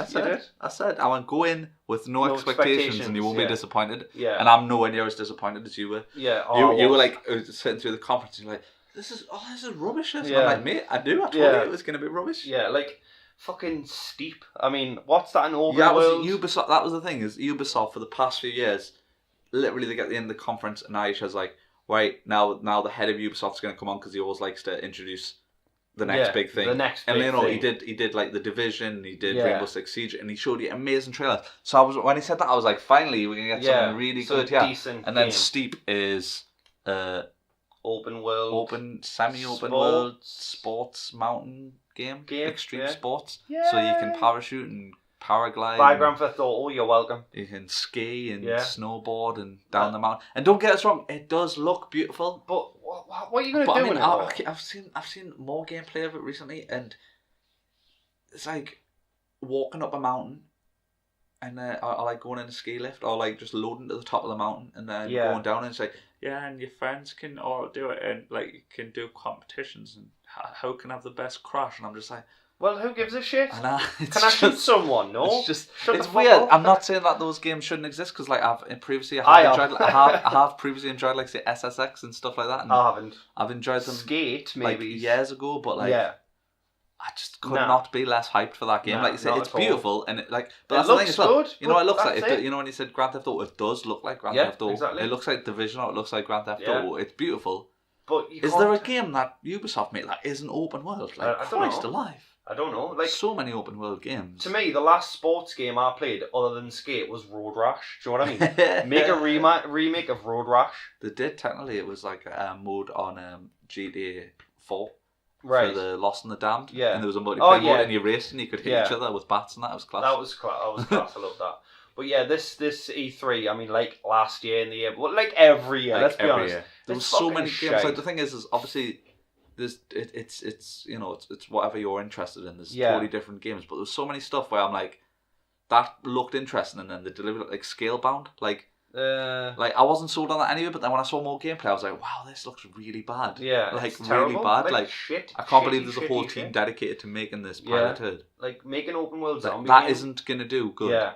I said I went go in with no expectations and you won't be disappointed. Yeah. And I'm nowhere near as disappointed as you were. Yeah. You were like sitting through the conference and you're like, this is rubbish. And I'm like, mate, I told you it was going to be rubbish. Yeah, like fucking Steep. I mean, what's that in open world? Ubisoft. That was the thing, is Ubisoft for the past few years, literally they get to the end of the conference and Aisha's like, right, now the head of Ubisoft's going to come on because he always likes to introduce the next big thing. The next big thing. He did like The Division, he did Rainbow Six Siege, and he showed you amazing trailers. So when he said that, I was like, finally we're going to get something really good. Yeah. Decent and then game. Steep is open world, semi-open world sports mountain game extreme sports. Yeah. So you can parachute and paraglide. By Grand Theft Auto, you're welcome. You can ski and snowboard and down the mountain. And don't get us wrong, it does look beautiful. But what are you going to do with it? I've seen more gameplay of it recently, and it's like walking up a mountain, and or like going in a ski lift, or like just loading to the top of the mountain and then going down, and it's like, yeah, and your friends can all do it, and like you can do competitions, and who can have the best crash? And I'm just like, well, who gives a shit? Can I shoot someone? No, it's weird. I'm not saying that those games shouldn't exist, because like I have previously enjoyed like say SSX and stuff like that. And I haven't. I've enjoyed them. Skate maybe like years ago, but like I just could not be less hyped for that game. Like you said, it's beautiful and but that's the thing as well. Good, you know what it looks like? You know when you said Grand Theft Auto, it does look like Grand Theft Auto. Exactly. It looks like Division, or it looks like Grand Theft Auto. It's beautiful. But is there a game that Ubisoft made that isn't open world? Like Christ alive. I don't know. Like so many open world games. To me, the last sports game I played other than Skate was Road Rash. Do you know what I mean? Make a remake of Road Rash. They did technically. It was like a mode on GTA 4 for the Lost and the Damned. Yeah, and there was a multiplayer mode, and you raced and you could hit each other with bats, and that was class. That was class. I love that. But yeah, this E3, I mean, like last year and the year, well, like every year. Let's be honest. There was so many games. Like the thing is obviously. It's you know it's whatever you're interested in. There's totally different games, but there's so many stuff where I'm like, that looked interesting, and then they delivered it like Scalebound. Like I wasn't sold on that anyway, but then when I saw more gameplay, I was like, wow, this looks really bad. Yeah, like really bad. Like shit. I can't believe there's a whole team dedicated to making this piloted. Like making open world zombie. That isn't gonna do good. Yeah.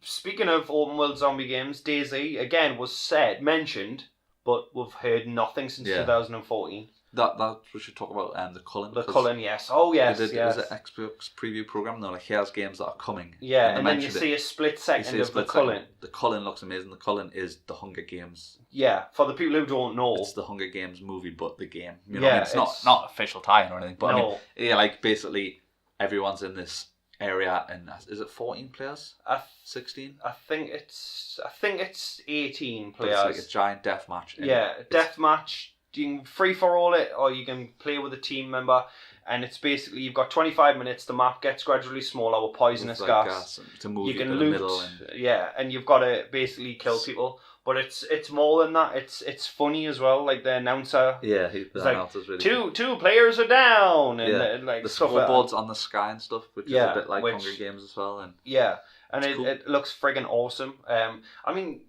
Speaking of open world zombie games, DayZ again was mentioned, but we've heard nothing since 2014. That we should talk about the Cullen. The Cullen, yes. Oh, yes, It was an Xbox preview program. They're like, here's games that are coming. Yeah, and then you see a split second of the Cullen. The Cullen looks amazing. The Cullen is the Hunger Games. Yeah, for the people who don't know. It's the Hunger Games movie, but the game. You know what I mean? It's not official tie-in or anything, but I mean, like basically everyone's in this area, and is it 14 players? 16? I think it's 18 players. But it's like a giant death match. Death match. You can free for all it, or you can play with a team member, and it's basically you've got 25 minutes. The map gets gradually smaller with poisonous gas. To move you can to loot, the middle and you've got to basically kill people. But it's more than that. It's funny as well. Like the announcer. Yeah, the announcer's really two players are down, and like the stuff scoreboards like on the sky and stuff, which is a bit like Hunger Games as well. And it looks friggin' awesome. I mean.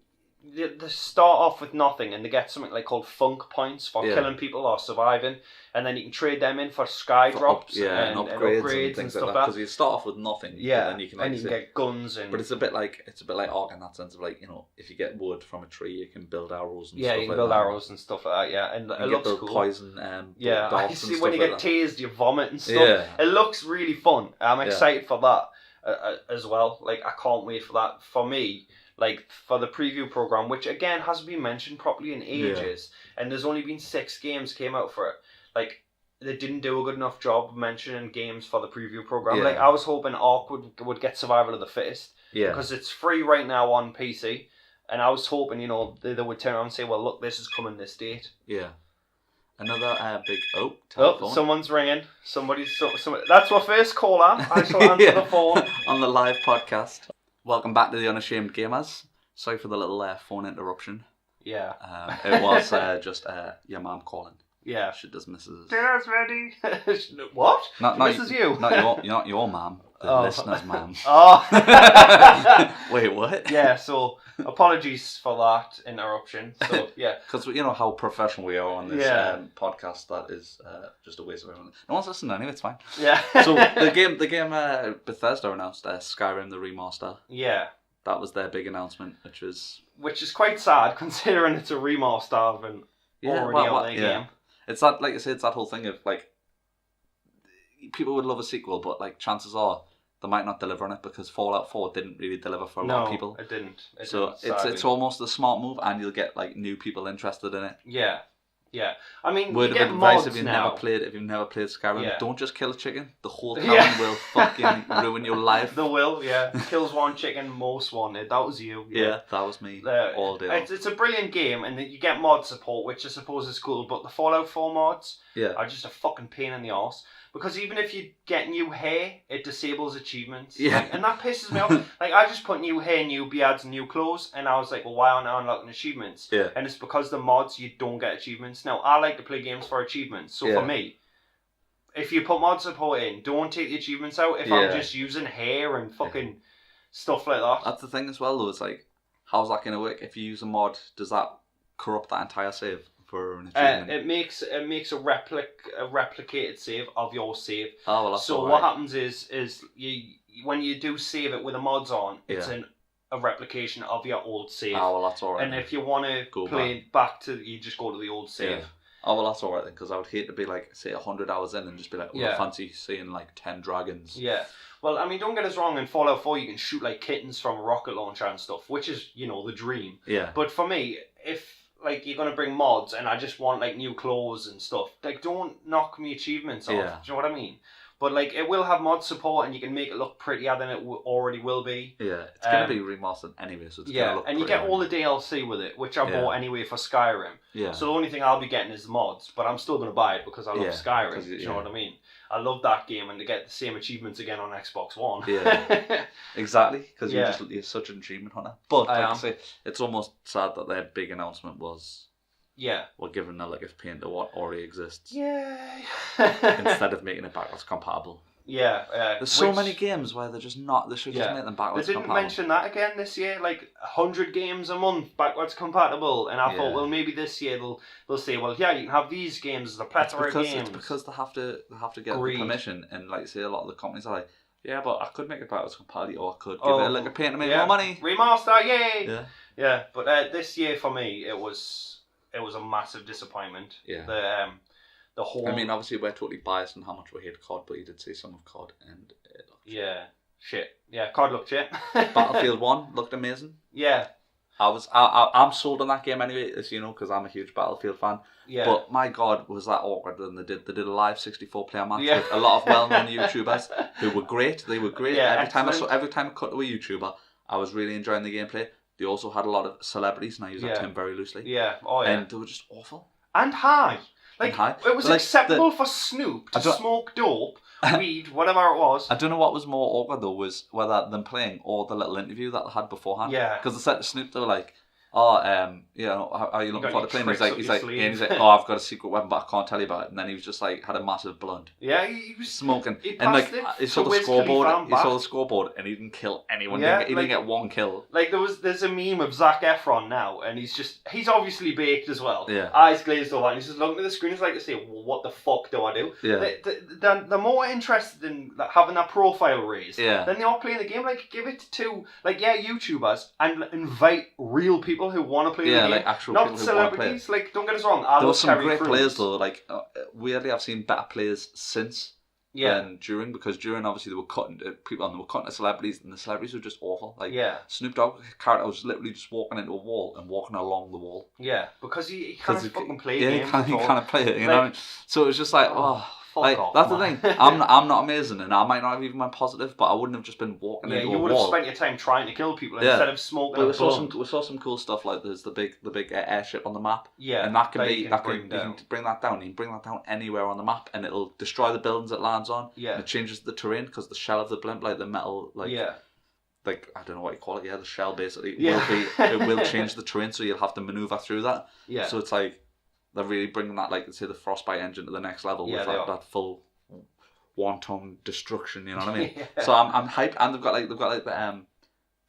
They start off with nothing, and they get something like called funk points for killing people or surviving, and then you can trade them in for sky drops and upgrades and stuff like that. Because you start off with nothing, and then you can get guns and. But it's a bit like Ark in that sense of like, you know, if you get wood from a tree, you can build arrows and stuff like that. Yeah, you can build arrows and stuff like that. Yeah, and it looks cool. Poison. I see when you get tased, you vomit and stuff. Yeah. It looks really fun. I'm excited for that as well. Like I can't wait for that. For me. Like for the preview program, which again hasn't been mentioned properly in ages, and there's only been 6 games came out for it. Like they didn't do a good enough job of mentioning games for the preview program. Like I was hoping Ark would get Survival of the Fittest, because it's free right now on PC, and I was hoping they would turn around and say, well, look, this is coming this date. Yeah. Another big telephone. Someone's ringing. Somebody. That's our first caller. I shall answer the phone on the live podcast. Welcome back to the Unashamed Gamers. Sorry for the little phone interruption. Yeah. It was just your mum calling. Yeah. She does Mrs. Dinner's ready. What? Mrs. You? Not your mum. The listener's mum. Oh. Wait, what? Yeah, so apologies for that interruption. So, yeah. Because you know how professional we are on this podcast, that is just a waste of everyone. No one's listening anyway, it's fine. Yeah. So the game Bethesda announced Skyrim the remaster. Yeah. That was their big announcement, which is quite sad considering it's a remaster of an already out there game. It's that, like I said, it's that whole thing of like people would love a sequel, but like chances are they might not deliver on it because Fallout 4 didn't really deliver for a lot of people. It didn't. It's almost a smart move, and you'll get like new people interested in it. Yeah. Yeah, I mean, word you of get advice mods if you've now. never played Skyrim, don't just kill a chicken. The whole town Yeah. will fucking ruin your life. They will, yeah. Kills one chicken, most wanted. That was you. Yeah, that was me all day. It's a brilliant game, and you get mod support, which I suppose is cool. But the Fallout 4 mods are just a fucking pain in the arse. Because even if you get new hair, it disables achievements. Yeah. Like, and that pisses me off. Like, I just put new hair, new beards, and new clothes, and I was like, well, why aren't I unlocking achievements? Yeah. And it's because the mods, you don't get achievements. Now, I like to play games for achievements. So for me, if you put mod support in, don't take the achievements out if I'm just using hair and fucking stuff like that. That's the thing as well, though. It's like, how's that going to work? If you use a mod, does that corrupt that entire save? For an achievement? It makes a replicated save of your save. Oh, well, that's so what happens is you when you do save it with the mods on, it's a replication of your old save. Oh, well, that's alright. And if you want to play back to, you just go to the old save. Yeah. Oh, well, that's alright then, because I would hate to be like, say, 100 hours in and just be like, I fancy seeing like 10 dragons. Yeah. Well, I mean, don't get us wrong, in Fallout 4 you can shoot like kittens from a rocket launcher and stuff, which is, you know, the dream. Yeah. But for me, if like you're gonna bring mods and I just want like new clothes and stuff, like don't knock me achievements off. Yeah. Do you know what I mean? But like it will have mod support and you can make it look prettier than it already will be. Yeah, it's gonna be remastered anyway, so it's gonna look and you get all the DLC with it, which I bought anyway for Skyrim. Yeah. So the only thing I'll be getting is the mods, but I'm still gonna buy it because I love Skyrim. Do you know what I mean? I love that game, and to get the same achievements again on Xbox One. Yeah, exactly, because you're such an achievement hunter. But like I say, it's almost sad that their big announcement was we're giving a paying to what already exists. Yeah. Instead of making it backwards compatible. Yeah. There's so many games where they're just not. They should just make them backwards compatible. They didn't mention that again this year. Like 100 games a month backwards compatible, and I thought, well, maybe this year they'll say, well, yeah, you can have these games as a plethora of games. It's because they have to get the permission, and like say a lot of the companies are like, yeah, but I could make it backwards compatible, or I could give it like a pain to make more money. Remaster, yay! Yeah. Yeah, but this year for me, it was a massive disappointment. Yeah. The whole. I mean, obviously we're totally biased on how much we hate COD, but you did see some of COD, and it looked shit. Yeah, COD looked shit. Battlefield 1 looked amazing. Yeah. I'm sold on that game anyway, as you know, because I'm a huge Battlefield fan. Yeah. But my God, was that awkward? And they did a live 64-player match with a lot of well-known YouTubers who were great. They were great. Yeah, every time I cut to a YouTuber, I was really enjoying the gameplay. They also had a lot of celebrities, and I use that term very loosely. Yeah. Oh yeah. And they were just awful. And high. Like, it was acceptable for Snoop to smoke dope, weed, whatever it was. I don't know what was more awkward though, was whether them playing or the little interview that they had beforehand. Yeah. Because they said to Snoop, they were like, you know, how are you looking forward to playing? He's like, oh, I've got a secret weapon, but I can't tell you about it. And then he was just like, had a massive blunt. Yeah, he was smoking. He and like, he saw the scoreboard, and he didn't kill anyone. Yeah, he didn't get one kill. Like there's a meme of Zac Efron now, and he's obviously baked as well. Yeah. Eyes glazed over, and he's just looking at the screen. He's like to say, well, what the fuck do I do? Yeah. They're more interested in having that profile raised than they are playing the game. Like, give it to YouTubers and invite real people who want to play the game. Like actual not people who celebrities. want to play. Like, don't get us wrong. There were some great players though. Like weirdly, I've seen better players since than during, because during obviously they were cutting people and they were cutting to celebrities, and the celebrities were just awful. Like Snoop Dogg character was literally just walking into a wall and walking along the wall. Yeah, because he can't fucking play games. He can't play it. You know, so it was just like that's the thing. I'm not amazing, and I might not have even been positive, but I wouldn't have just been walking into a wall. You would have spent your time trying to kill people instead of smoking. We saw some cool stuff, like there's the big airship on the map. Yeah, and you can bring that down. You can bring that down anywhere on the map, and it'll destroy the buildings it lands on. Yeah, and it changes the terrain because the shell of the blimp, like the metal, like, I don't know what you call it. Yeah, the shell basically it will change the terrain, so you'll have to maneuver through that. Yeah. So it's like they're really bringing that, like, say, the Frostbite engine to the next level with that full wanton destruction. You know what I mean? So I'm hyped, and they've got like the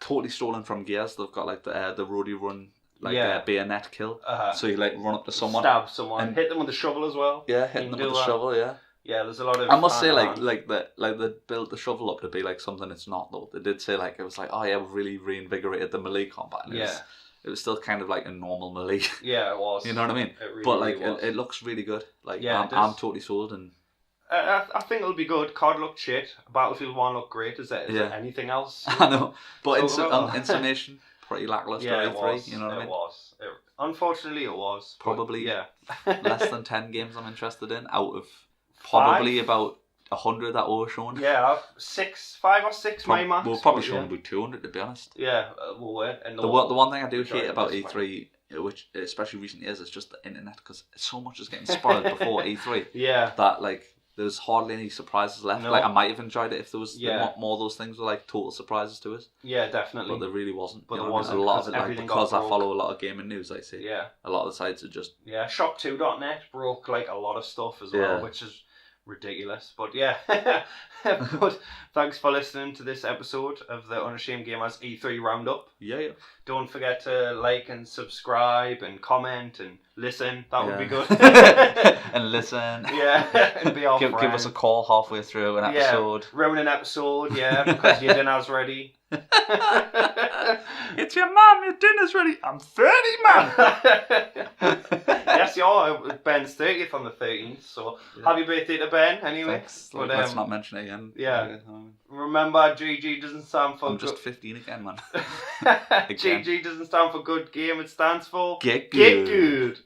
totally stolen from Gears. They've got like the roadie run. Like bayonet kill, so you like run up to someone, stab someone, and hit them with the shovel as well. Yeah, hitting them with the shovel. Yeah, there's a lot of. I must say, like they built the shovel up to be like something it's not though. They did say like it was like, oh yeah, we've really reinvigorated the melee combat. And it was still kind of like a normal melee. Yeah, it was. You know what I mean? It really, but like really it looks really good. Like I'm totally sold, and I think it'll be good. COD looked shit. Battlefield 1 looked great. Is there anything else? I know, but in summation, pretty lackluster E3. You know what I mean? It was. Unfortunately, it was. Probably less than 10 games I'm interested in out of probably about 100 that were shown. Yeah, 5 or 6 my max. We'll probably shown about 200 to be honest. Yeah, we'll wait. The one thing I do hate about E3, which especially recent years, is just the internet, because so much is getting spoiled before E3. Yeah. That like there's hardly any surprises left. No. Like I might have enjoyed it if there was more of those things were like total surprises to us. Yeah, definitely. But there really wasn't. But there wasn't. A lot of it, like, because I follow a lot of gaming news, I see. Yeah. A lot of the sites are just Shop2.net broke like a lot of stuff as well, which is ridiculous. But yeah. But thanks for listening to this episode of the Unashamed Gamers E3 Roundup. Yeah. Don't forget to like and subscribe and comment and listen. That would be good. And listen. Yeah. And be our give us a call halfway through an episode. Yeah, ruin an episode, because your dinner's ready. It's your mum, your dinner's ready. I'm 30, man. Yes, you are. Ben's 30th on the 13th, so happy birthday to Ben anyway. Thanks. But, let's not mention it again. Yeah. Remember, GG doesn't stand for... I'm just 15 again, man. GG doesn't stand for good game, it stands for... Get good. Get good.